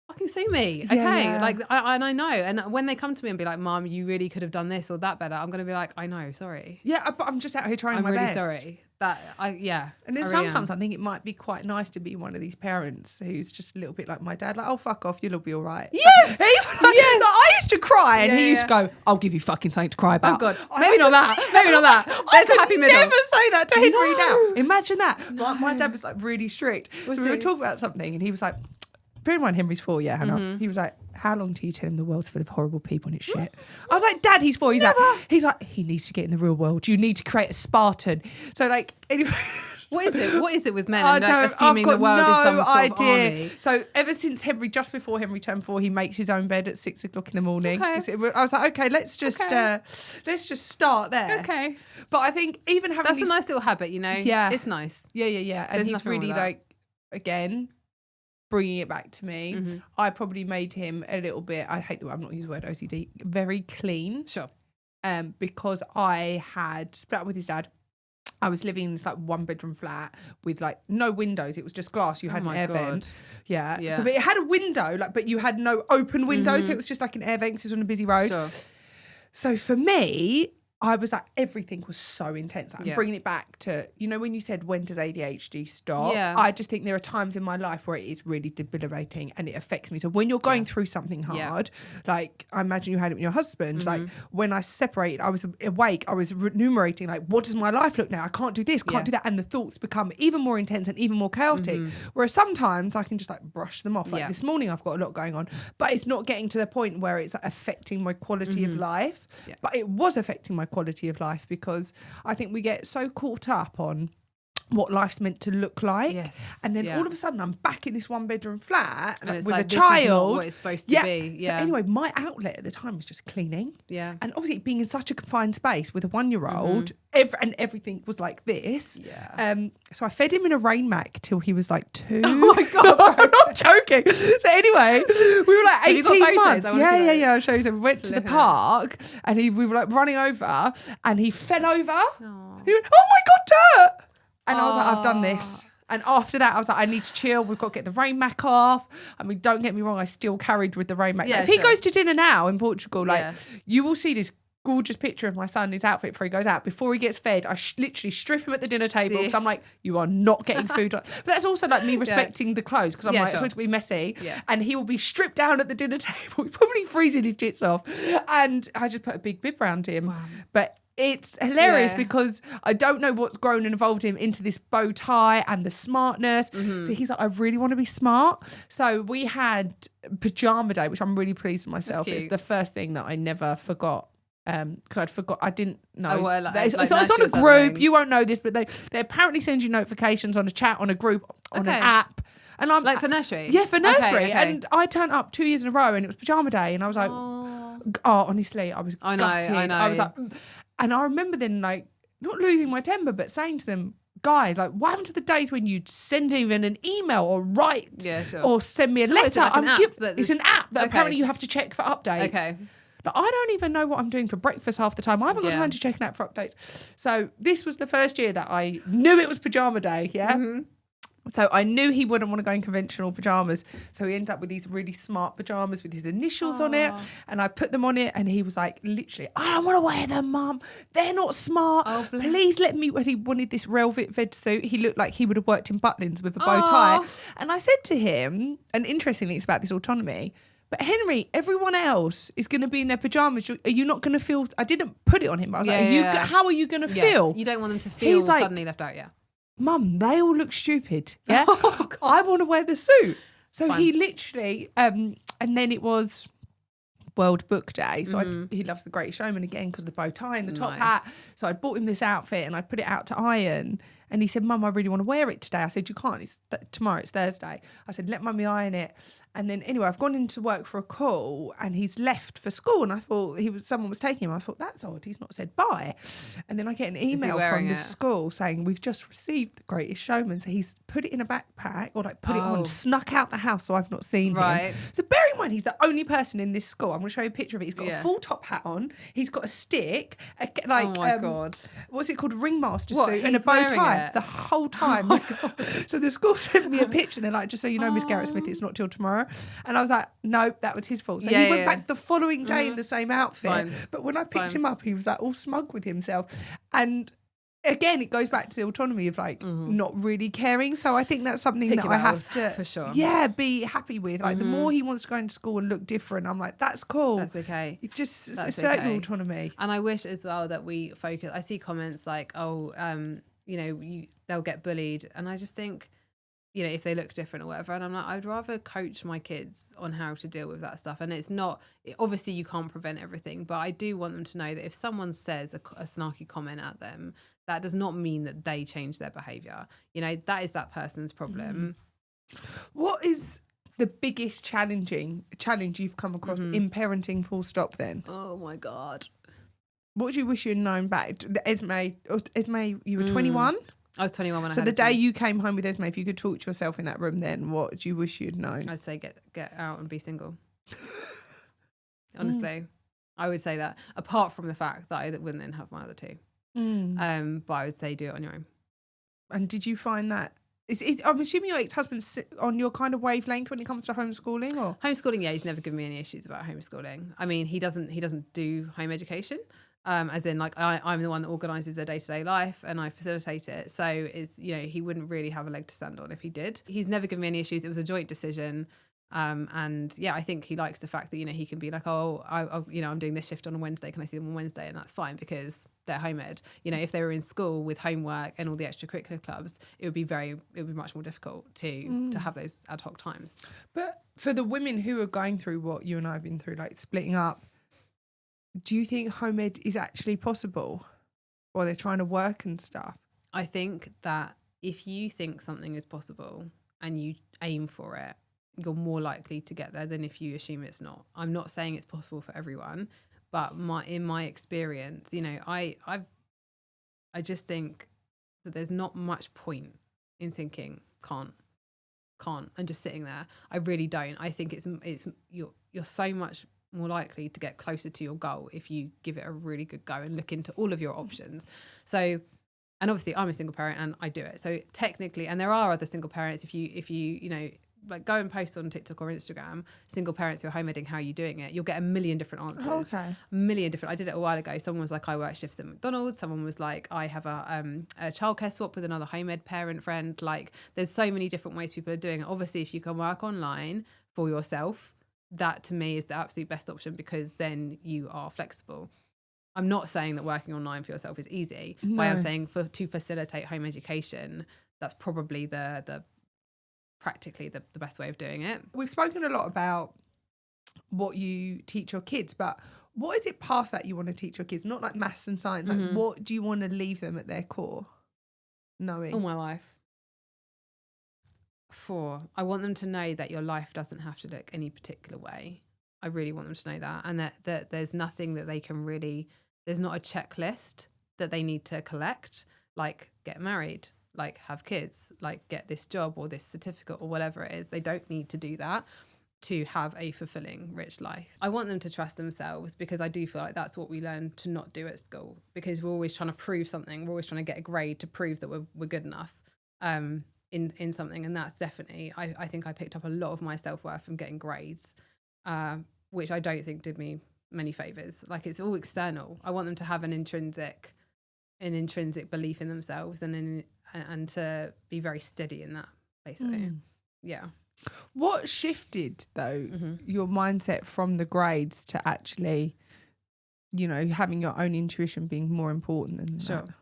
Fucking sue me, okay? yeah. Like, I know. And when they come to me and be like, "Mom, you really could have done this or that better," I'm going to be like, "I know, sorry. Yeah, but I'm just out here trying I'm my really best. sorry." And And then I really sometimes am. I think it might be quite nice to be one of these parents who's just a little bit like my dad, like, oh, fuck off, you'll be all right. Yes! Like, I used to cry and Yeah, he used to yeah. go, I'll give you fucking something to cry about. Oh God, maybe not that. Maybe not that. I There's a could happy middle. never say that to Henry No. now. Imagine that. My dad was like really strict. Was so we were he? talking about something and he was like, bear in mind Henry's 4, yeah, Hannah. Mm-hmm. He was like, how long do you tell him the world's full of horrible people and it's shit? I was like, Dad, he's 4. He's like, he needs to get in the real world. You need to create a Spartan. So like, anyway. What is it with men I and don't- like, assuming I've the world is got some no sort of idea. army? So ever since just before Henry turned 4, he makes his own bed at 6 o'clock in the morning. Okay. I was like, okay, let's just start there. Okay. But I think even having That's these, a nice little habit, you know? Yeah. It's nice. yeah. And There's he's nothing wrong really with that. like, again, bringing it back to me. Mm-hmm. I probably made him a little bit, I hate the word, I'm not using the word OCD, very clean. Sure. Because I had split up with his dad. I was living in this like 1-bedroom flat with like no windows. It was just glass. You had an my air God. vent. Yeah. Yeah. So but it had a window, like, but you had no open windows. So it was just like an air vent 'cause it was on a busy road. Sure. So for me, I was like, everything was so intense. I'm Yeah. bringing it back to, you know, when you said, when does ADHD stop? Yeah. I just think there are times in my life where it is really debilitating and it affects me. So when you're going through something hard, like I imagine you had it with your husband, like when I separated, I was awake, I was enumerating, like, what does my life look now? I can't do this, can't do that. And the thoughts become even more intense and even more chaotic. Whereas sometimes I can just like brush them off. Like this morning I've got a lot going on, but it's not getting to the point where it's affecting my quality of life. But it was affecting my quality of life because I think we get so caught up on what life's meant to look like. Yes. And then all of a sudden I'm back in this 1-bedroom flat And it's with like, a this child. is not what it's supposed to be. So anyway, my outlet at the time was just cleaning. Yeah. And obviously being in such a confined space with a 1-year-old, and everything was like this. Yeah. So I fed him in a rain mac till he was like 2. Oh my God. I'm not joking. So anyway, we were like 18 months. Yeah. I'll show you. So we went to the park and we were like running over and he fell over. Aww. He went, oh my God, dirt. And I was like, I've done this. And after that, I was like, I need to chill. We've got to get the rain mac off. I mean, don't get me wrong, I still carried with the rain mac. Yeah, if he goes to dinner now in Portugal, you will see this gorgeous picture of my son in his outfit before he goes out. Before he gets fed, I literally strip him at the dinner table because I'm like, you are not getting food. But that's also like me respecting the clothes because I'm like, it's going to be messy. Yeah. And he will be stripped down at the dinner table. He's probably freezing his jits off. And I just put a big bib around him. Wow. But it's hilarious because I don't know what's grown and evolved him into this bow tie and the smartness. So he's like, I really want to be smart. So we had pajama day, which I'm really pleased with myself. It's the first thing that I never forgot. Because I didn't know. It's on a group. You won't know this, but they apparently send you notifications on a chat, on a group, on an app. And I'm like for nursery? Yeah, for nursery. Okay. And I turned up 2 years in a row and it was pajama day. And I was like, honestly, I was gutted. I was like, and I remember then like not losing my temper, but saying to them, guys, like, what happened to the days when you'd send even an email or write or send me a letter? It's an app that apparently you have to check for updates. Okay. Like, I don't even know what I'm doing for breakfast half the time. I haven't got time to check an app for updates. So this was the first year that I knew it was pajama day, So I knew he wouldn't want to go in conventional pajamas. So he ended up with these really smart pajamas with his initials on it. And I put them on it and he was like, literally, I don't want to wear them, Mum. They're not smart. Please let me. When he wanted this velvet suit, he looked like he would have worked in Butlins with a bow tie. And I said to him, and interestingly, it's about this autonomy, but Henry, everyone else is going to be in their pajamas. Are you not going to feel? I didn't put it on him. I was like, how are you going to feel? You don't want them to feel suddenly left out, Mum, they all look stupid. Yeah. I want to wear the suit. So he literally, and then it was World Book Day. So he loves The Greatest Showman again because of the bow tie and the top hat. So I bought him this outfit and I put it out to iron. And he said, Mum, I really want to wear it today. I said, you can't. Tomorrow, it's Thursday. I said, let Mummy iron it. And then anyway, I've gone into work for a call and he's left for school and I thought someone was taking him. I thought, that's odd. He's not said bye. And then I get an email from the school saying, we've just received The Greatest Showman. So he's put it in a backpack or like put it on, snuck out the house so I've not seen him. So bear in mind, he's the only person in this school. I'm going to show you a picture of it. He's got a full top hat on. He's got a stick, oh my God. What's it called? A ringmaster suit and a bow tie the whole time. So the school sent me a picture. They're like, just so you know, Miss Garrett Smith, it's not till tomorrow. And I was like, no, that was his fault. So he went back the following day in the same outfit. But when I picked him up, he was like all smug with himself. And again, it goes back to the autonomy of like not really caring. So I think that's something that I have to, for sure, be happy with. Like the more he wants to go into school and look different, I'm like, that's cool. That's okay. It just assert your autonomy. And I wish as well that we focus. I see comments like, they'll get bullied, and I just think, if they look different or whatever. And I'm like, I'd rather coach my kids on how to deal with that stuff. And it's not, obviously you can't prevent everything, but I do want them to know that if someone says a snarky comment at them, that does not mean that they change their behaviour. That is that person's problem. What is the biggest challenge you've come across in parenting, full stop then? Oh my God. What do you wish you'd known back? Esme, you were 21? I was 21 when I had So the day you came home with Esme, if you could talk to yourself in that room then, what do you wish you'd known? I'd say get out and be single. Honestly, I would say that. Apart from the fact that I wouldn't then have my other two. But I would say do it on your own. And did you find that? I'm assuming your ex-husband's on your kind of wavelength when it comes to homeschooling, or homeschooling? Yeah, he's never given me any issues about homeschooling. I mean, he doesn't do home education. As in, like, I'm the one that organises their day-to-day life and I facilitate it. So it's, he wouldn't really have a leg to stand on if he did. He's never given me any issues. It was a joint decision. And yeah, I think he likes the fact that, he can be like, I'm doing this shift on a Wednesday. Can I see them on Wednesday? And that's fine because they're home ed. If they were in school with homework and all the extracurricular clubs, it would be much more difficult to have those ad hoc times. But for the women who are going through what you and I have been through, like splitting up, do you think home ed is actually possible while they're trying to work and stuff? I think that if you think something is possible and you aim for it, you're more likely to get there than if you assume it's not. I'm not saying it's possible for everyone, but in my experience, you know, I just think that there's not much point in thinking can't and just sitting there. I really don't. I think it's you're so much more likely to get closer to your goal if you give it a really good go and look into all of your options. So, and obviously I'm a single parent and I do it. So technically, and there are other single parents, if you know, like go and post on TikTok or Instagram, single parents who are home editing, how are you doing it? You'll get a million different answers. Okay. A million different. I did it a while ago. Someone was like, I work shifts at McDonald's. Someone was like, I have a childcare swap with another home ed parent friend. Like there's so many different ways people are doing it. Obviously, if you can work online for yourself, that to me is the absolute best option because then you are flexible. I'm not saying that working online for yourself is easy. No. But I'm saying to facilitate home education, that's probably the practically the best way of doing it. We've spoken a lot about what you teach your kids, but what is it past that you want to teach your kids? Not like maths and science. Like what do you want to leave them at their core knowing? All my life. I want them to know that your life doesn't have to look any particular way. I really want them to know that. And that there's nothing that they can really, there's not a checklist that they need to collect, like get married, like have kids, like get this job or this certificate or whatever it is. They don't need to do that to have a fulfilling, rich life. I want them to trust themselves because I do feel like that's what we learn to not do at school because we're always trying to prove something. We're always trying to get a grade to prove that we're good enough in something. And that's definitely, I think I picked up a lot of my self-worth from getting grades, which I don't think did me many favours. Like it's all external. I want them to have an intrinsic belief in themselves and to be very steady in that, basically. Yeah. What shifted, though, your mindset from the grades to actually, you know, having your own intuition being more important than that?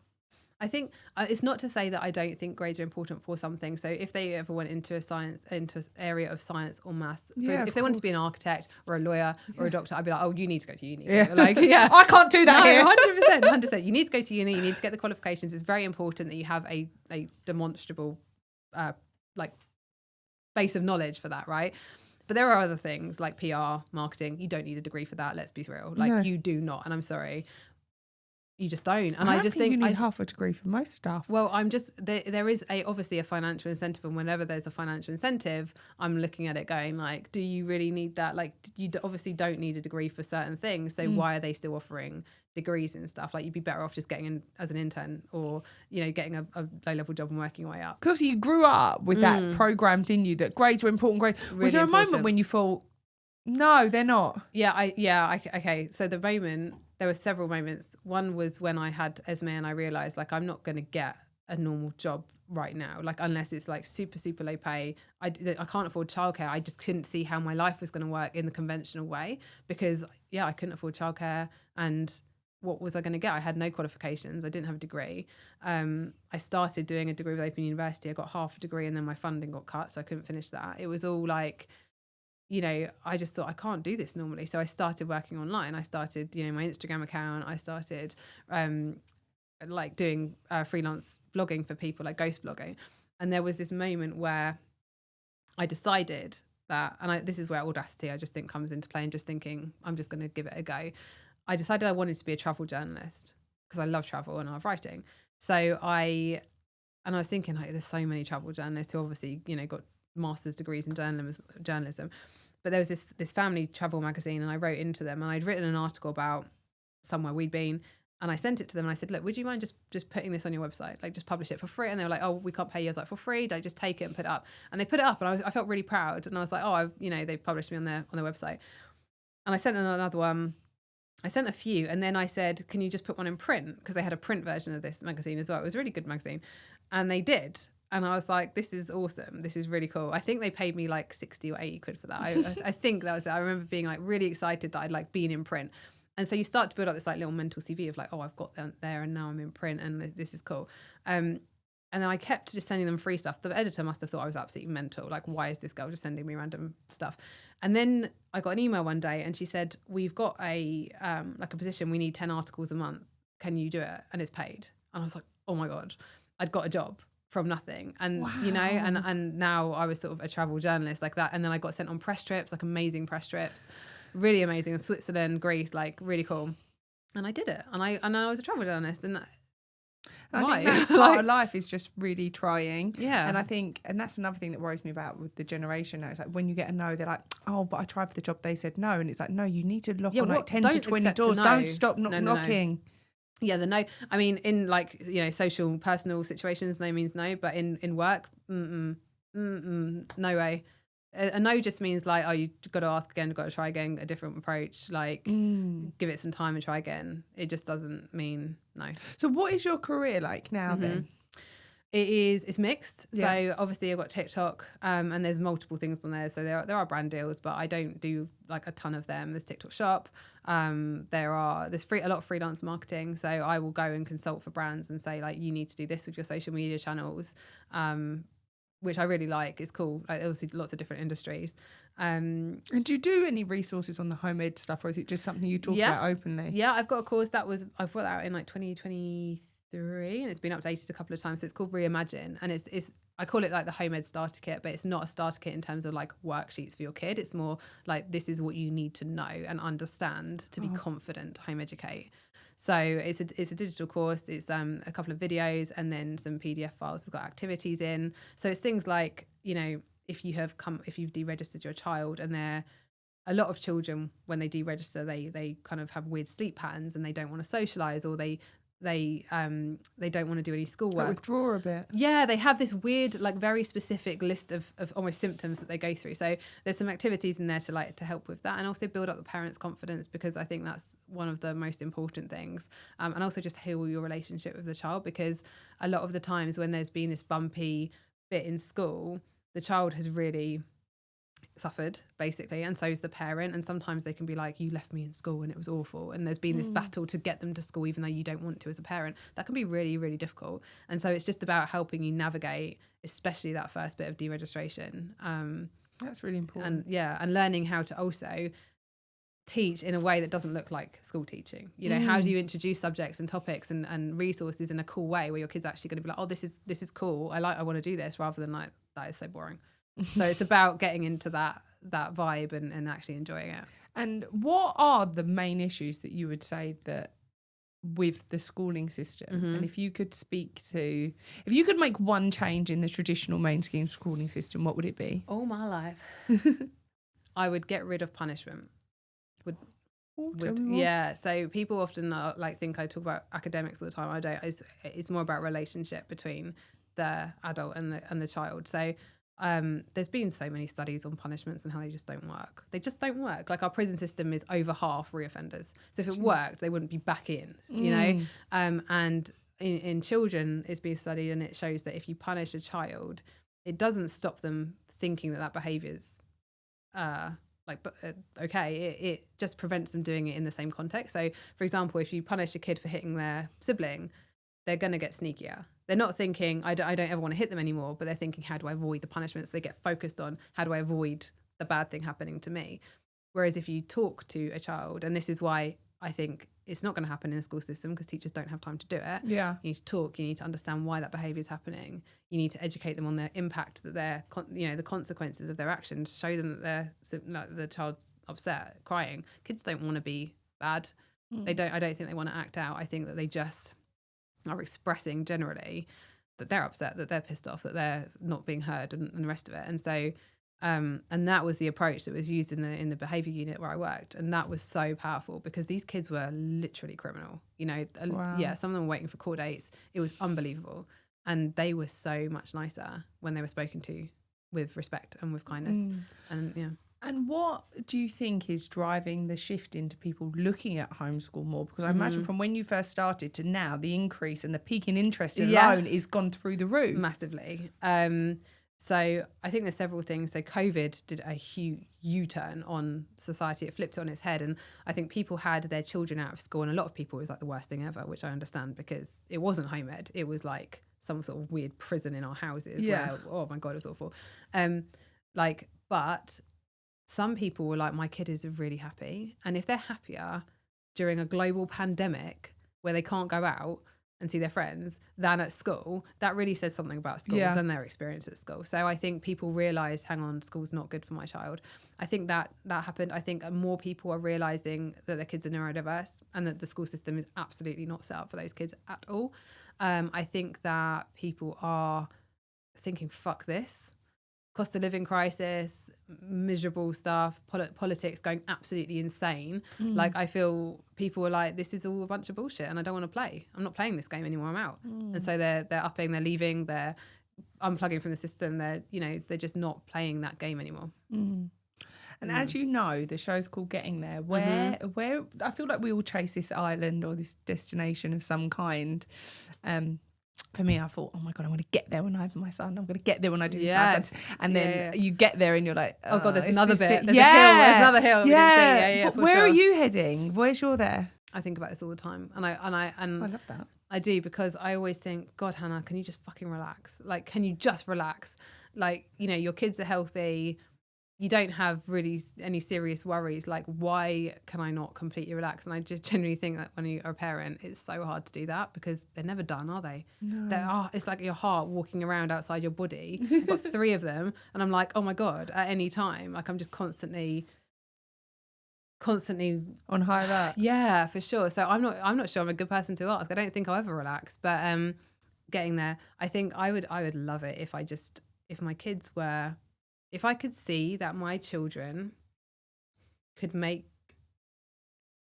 I think it's not to say that I don't think grades are important for something. So if they ever went into an area of science or maths, if they wanted to be an architect or a lawyer or a doctor, I'd be like, oh, you need to go to uni. Yeah. Like, yeah, I can't do that here. 100%. You need to go to uni. You need to get the qualifications. It's very important that you have a demonstrable, like base of knowledge for that, right? But there are other things like PR, marketing. You don't need a degree for that. Let's be real. Like you do not. And I'm sorry. You just don't. And I just think you need half a degree for most stuff. Well, I'm just there is obviously a financial incentive, and whenever there's a financial incentive, I'm looking at it going like, do you really need that? Like you obviously don't need a degree for certain things, so why are they still offering degrees and stuff? Like you'd be better off just getting in as an intern or, you know, getting a low level job and working your way up. Because obviously you grew up with that programmed in you that grades were important. Really was there important. a moment when you thought, no, they're not? Okay. So the moment. There were several moments. One was when I had Esme and I realised like I'm not going to get a normal job right now, like unless it's like super, super low pay. I can't afford childcare. I just couldn't see how my life was going to work in the conventional way because, I couldn't afford childcare. And what was I going to get? I had no qualifications. I didn't have a degree. I started doing a degree with Open University. I got half a degree and then my funding got cut, so I couldn't finish that. It was all like... You know, I just thought I can't do this normally. So I started working online. I started, you know, my Instagram account. I started like doing freelance blogging for people, like ghost blogging. And there was this moment where I decided that, and this is where audacity I just think comes into play and just thinking, I'm just going to give it a go. I decided I wanted to be a travel journalist because I love travel and I love writing. So I was thinking like, there's so many travel journalists who obviously, you know, got master's degrees in journalism, but there was this family travel magazine and I wrote into them and I'd written an article about somewhere we'd been and I sent it to them and I said, look, would you mind just putting this on your website, like just publish it for free? And they were like, oh, we can't pay you. I was like, for free? Don't just take it and put it up. And they put it up and I felt really proud and I was like, oh, they published me on their website. And I sent another one. I sent a few and then I said, can you just put one in print? Because they had a print version of this magazine as well. It was a really good magazine and they did. And I was like, this is awesome. This is really cool. I think they paid me like 60 or 80 quid for that. I think that was it. I remember being like really excited that I'd like been in print. And so you start to build up this like little mental CV of like, oh, I've got them there and now I'm in print and this is cool. And then I kept just sending them free stuff. The editor must have thought I was absolutely mental. Like, why is this girl just sending me random stuff? And then I got an email one day and she said, we've got a position. We need 10 articles a month. Can you do it? And it's paid. And I was like, oh my God, I'd got a job. from nothing. And Wow. you know, and now I was sort of a travel journalist like that, and then I got sent on press trips, like amazing press trips, really amazing, in Switzerland, Greece, like really cool. And I did it, and I was a travel journalist, and I why? think that's part of life is just really trying. Yeah. And I think, and that's another thing that worries me about with the generation now. It's like when you get a no, they're like, oh, but I tried for the job, they said no. And it's like, no, you need to knock on like 10 to 20 doors. No. Don't stop No. knocking. Yeah, the no. I mean, in like, you know, social, personal situations, no means no. But in work, no way. A no just means like, oh, you got to ask again, got to try again, a different approach, like give it some time and try again. It just doesn't mean no. So what is your career like now then? It's mixed. Yeah. So obviously I've got TikTok and there's multiple things on there. So there are brand deals, but I don't do like a ton of them. There's TikTok Shop. There's a lot of freelance marketing. So I will go and consult for brands and say like, you need to do this with your social media channels. Which I really like. It's cool. Like obviously lots of different industries. And do you do any resources on the home ed stuff, or is it just something you talk about openly? Yeah, I've got a course I've put that out in like 2023 and it's been updated a couple of times. So it's called Reimagine, and it's I call it like the home ed starter kit, but it's not a starter kit in terms of like worksheets for your kid. It's more like this is what you need to know and understand to be confident to home educate. So it's a digital course. It's a couple of videos and then some PDF files. It's got activities in. So it's things like, you know, if you've deregistered your child, and a lot of children when they deregister, they kind of have weird sleep patterns and they don't want to socialize, or they don't want to do any schoolwork. Like withdraw a bit. Yeah, they have this weird, like very specific list of almost symptoms that they go through. So there's some activities in there to help with that, and also build up the parents' confidence, because I think that's one of the most important things. And also just heal your relationship with the child, because a lot of the times when there's been this bumpy bit in school, the child has really suffered basically, and so is the parent, and sometimes they can be like, you left me in school and it was awful, and there's been this battle to get them to school even though you don't want to as a parent. That can be really, really difficult, and so it's just about helping you navigate especially that first bit of deregistration. That's really important. And learning how to also teach in a way that doesn't look like school teaching. You know, how do you introduce subjects and topics and resources in a cool way where your kid's actually going to be like, oh, this is cool, I want to do this, rather than like, that is so boring. So it's about getting into that vibe and actually enjoying it. And what are the main issues that you would say that with the schooling system? And if you could make one change in the traditional mainstream schooling system, what would it be? All my life. I would get rid of punishment. Yeah. So people often think I talk about academics all the time. I don't. It's more about relationship between the adult and the child. So there's been so many studies on punishments and how they just don't work. They just don't work. Like our prison system is over half reoffenders. So if it worked, they wouldn't be back in, you know? And in children, it's been studied, and it shows that if you punish a child, it doesn't stop them thinking that behaviour's okay. It just prevents them doing it in the same context. So for example, if you punish a kid for hitting their sibling, they're going to get sneakier. They're not thinking, I don't ever want to hit them anymore, but they're thinking, how do I avoid the punishments? They get focused on, how do I avoid the bad thing happening to me? Whereas if you talk to a child, and this is why I think it's not going to happen in the school system, because teachers don't have time to do it. Yeah. You need to talk, you need to understand why that behaviour is happening. You need to educate them on the impact that the consequences of their actions, show them that the child's upset, crying. Kids don't want to be bad. I don't think they want to act out. I think that they just are expressing generally that they're upset, that they're pissed off, that they're not being heard, and the rest of it. And so and that was the approach that was used in the behaviour unit where I worked, and that was so powerful, because these kids were literally criminal, you know. Wow. Yeah, some of them were waiting for court dates. It was unbelievable, and they were so much nicer when they were spoken to with respect and with kindness. And yeah. And what do you think is driving the shift into people looking at homeschool more? Because I imagine from when you first started to now, the increase and the peak in interest alone is gone through the roof. Massively. So I think there's several things. So COVID did a huge U-turn on society. It flipped it on its head. And I think people had their children out of school, and a lot of people, it was like the worst thing ever, which I understand, because it wasn't home ed. It was like some sort of weird prison in our houses. Yeah. Where, oh my God, it was awful. But some people were like, my kid is really happy. And if they're happier during a global pandemic where they can't go out, and see their friends than at school, that really says something about schools and their experience at school. So I think people realised, hang on, school's not good for my child. I think that happened. I think more people are realising that their kids are neurodiverse and that the school system is absolutely not set up for those kids at all. I think that people are thinking, fuck this. Cost of living crisis, miserable stuff, politics going absolutely insane. Like, I feel people are like, this is all a bunch of bullshit and I don't want to play. I'm not playing this game anymore, I'm out. And so they're upping, they're leaving, they're unplugging from the system. They're just not playing that game anymore. And as you know, the show's called Getting There, where I feel like we all chase this island or this destination of some kind. For me, I thought, oh my God, I'm going to get there when I have my son. I'm going to get there when I do this. And then you get there and you're like, oh God, there's another bit. There's another hill. Yeah. Where are you heading? Where's your there? I think about this all the time. And I love that. I do, because I always think, God, Hannah, can you just fucking relax? Like, can you just relax? Like, your kids are healthy. You don't have really any serious worries. Like, why can I not completely relax? And I just genuinely think that when you're a parent, it's so hard to do that because they're never done, are they? No. It's like your heart walking around outside your body. I've got 3 of them. And I'm like, oh my God, at any time. Like, I'm just constantly on high alert. Yeah, for sure. So I'm not sure I'm a good person to ask. I don't think I'll ever relax. But getting there, I think I would love it if my kids were... If I could see that my children could make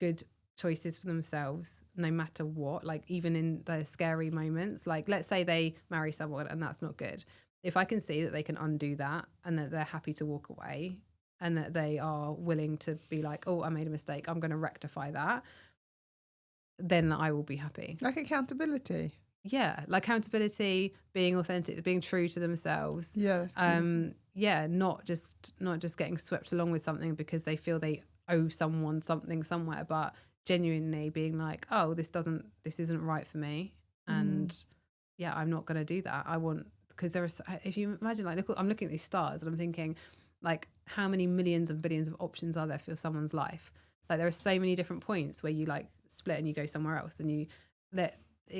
good choices for themselves, no matter what, like even in the scary moments, like let's say they marry someone and that's not good. If I can see that they can undo that and that they're happy to walk away and that they are willing to be like, oh, I made a mistake, I'm going to rectify that, then I will be happy. Like accountability. Yeah, like accountability, being authentic, being true to themselves. Yeah. Not just getting swept along with something because they feel they owe someone something somewhere, but genuinely being like, oh, this isn't right for me, and I'm not going to do that. I want, because if you imagine, like, I'm looking at these stars and I'm thinking, like, how many millions and billions of options are there for someone's life? Like, there are so many different points where you like split and you go somewhere else, and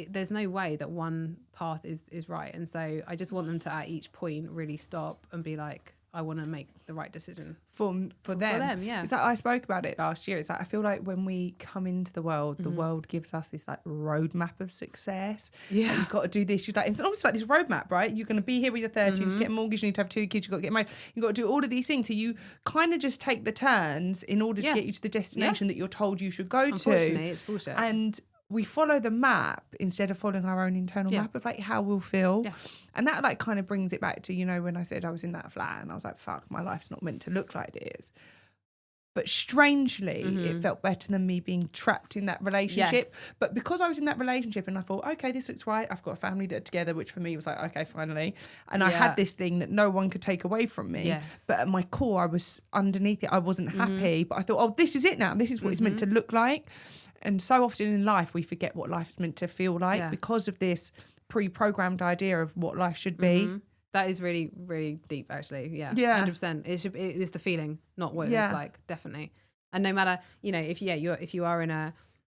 there's no way that one path is right. And so I just want them to at each point really stop and be like, I want to make the right decision for them. For them, yeah. It's like, I spoke about it last year. It's like, I feel like when we come into the world, the world gives us this like roadmap of success. Yeah. Like, you've got to do this. It's almost like this roadmap, right? You're going to be here when you're 30, you get a mortgage, you need to have 2 kids, you've got to get married. You've got to do all of these things. So you kind of just take the turns in order to get you to the destination that you're told you should go to. Unfortunately, it's bullshit. And we follow the map instead of following our own internal map of like how we'll feel. Yeah. And that like kind of brings it back to, when I said I was in that flat and I was like, fuck, my life's not meant to look like this. But strangely, it felt better than me being trapped in that relationship. Yes. But because I was in that relationship and I thought, okay, this looks right. I've got a family that are together, which for me was like, okay, finally. And I had this thing that no one could take away from me. Yes. But at my core, I was underneath it. I wasn't happy. But I thought, oh, this is it now. This is what it's meant to look like. And so often in life, we forget what life is meant to feel like because of this pre-programmed idea of what life should be. That is really, really deep, actually. Yeah. 100%. It's the feeling, not what it's like, definitely. And no matter, if you are in a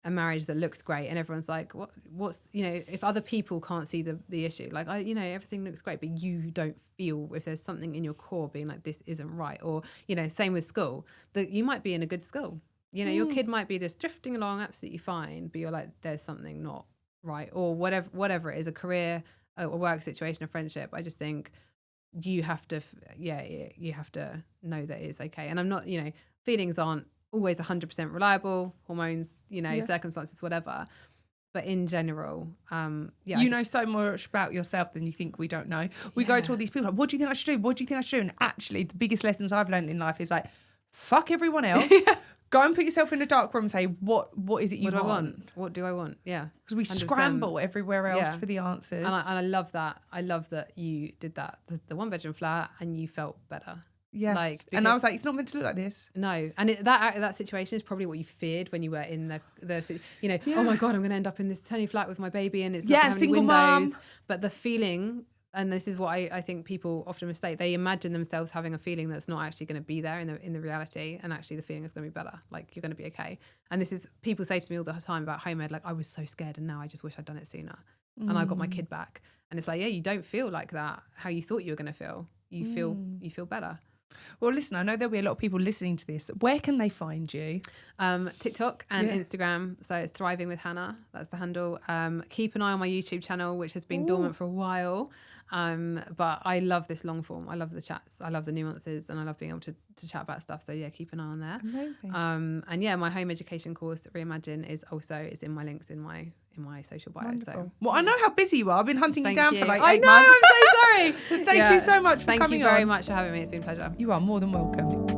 marriage that looks great and everyone's like, what's if other people can't see the issue, like, everything looks great, but you don't feel, if there's something in your core being like, this isn't right, or, same with school, that you might be in a good school. Your kid might be just drifting along absolutely fine, but you're like, there's something not right, or whatever it is, a career, a work situation, a friendship. I just think you have to, you have to know that it's okay. And I'm not, feelings aren't always 100% reliable, hormones, circumstances, whatever. But in general, you know so much about yourself than you think we don't know. We go to all these people like, what do you think I should do? What do you think I should do? And actually, the biggest lessons I've learned in life is like, fuck everyone else. Go and put yourself in a dark room and say, what is it you want? What do I want? Yeah. Because we 100%. Scramble everywhere else for the answers. And I love that. I love that you did that, the 1-bedroom flat, and you felt better. Yeah. And I was like, it's not meant to look like this. No. And that situation is probably what you feared when you were in oh my God, I'm going to end up in this tiny flat with my baby and it's not going to have any windows. Mom. But the feeling and this is what I think people often mistake. They imagine themselves having a feeling that's not actually going to be there in the reality, and actually the feeling is going to be better. Like, you're going to be okay. And this is, people say to me all the time about home ed, like, I was so scared and now I just wish I'd done it sooner. And I got my kid back. And it's like, yeah, you don't feel like that, how you thought you were going to feel. You feel better. Well, listen, I know there'll be a lot of people listening to this. Where can they find you? TikTok and Instagram. So it's Thriving with Hannah. That's the handle. Keep an eye on my YouTube channel, which has been dormant for a while. But I love this long form. I love the chats. I love the nuances, and I love being able to chat about stuff. So yeah, keep an eye on there. Amazing. And yeah, my home education course, Reimagine, is in my links in my social bio. Wonderful. So well, I know how busy you are. I've been hunting you down for like 8 I know, months. I'm so sorry. So thank you so much for coming on. Thank you very much for having me. It's been a pleasure. You are more than welcome.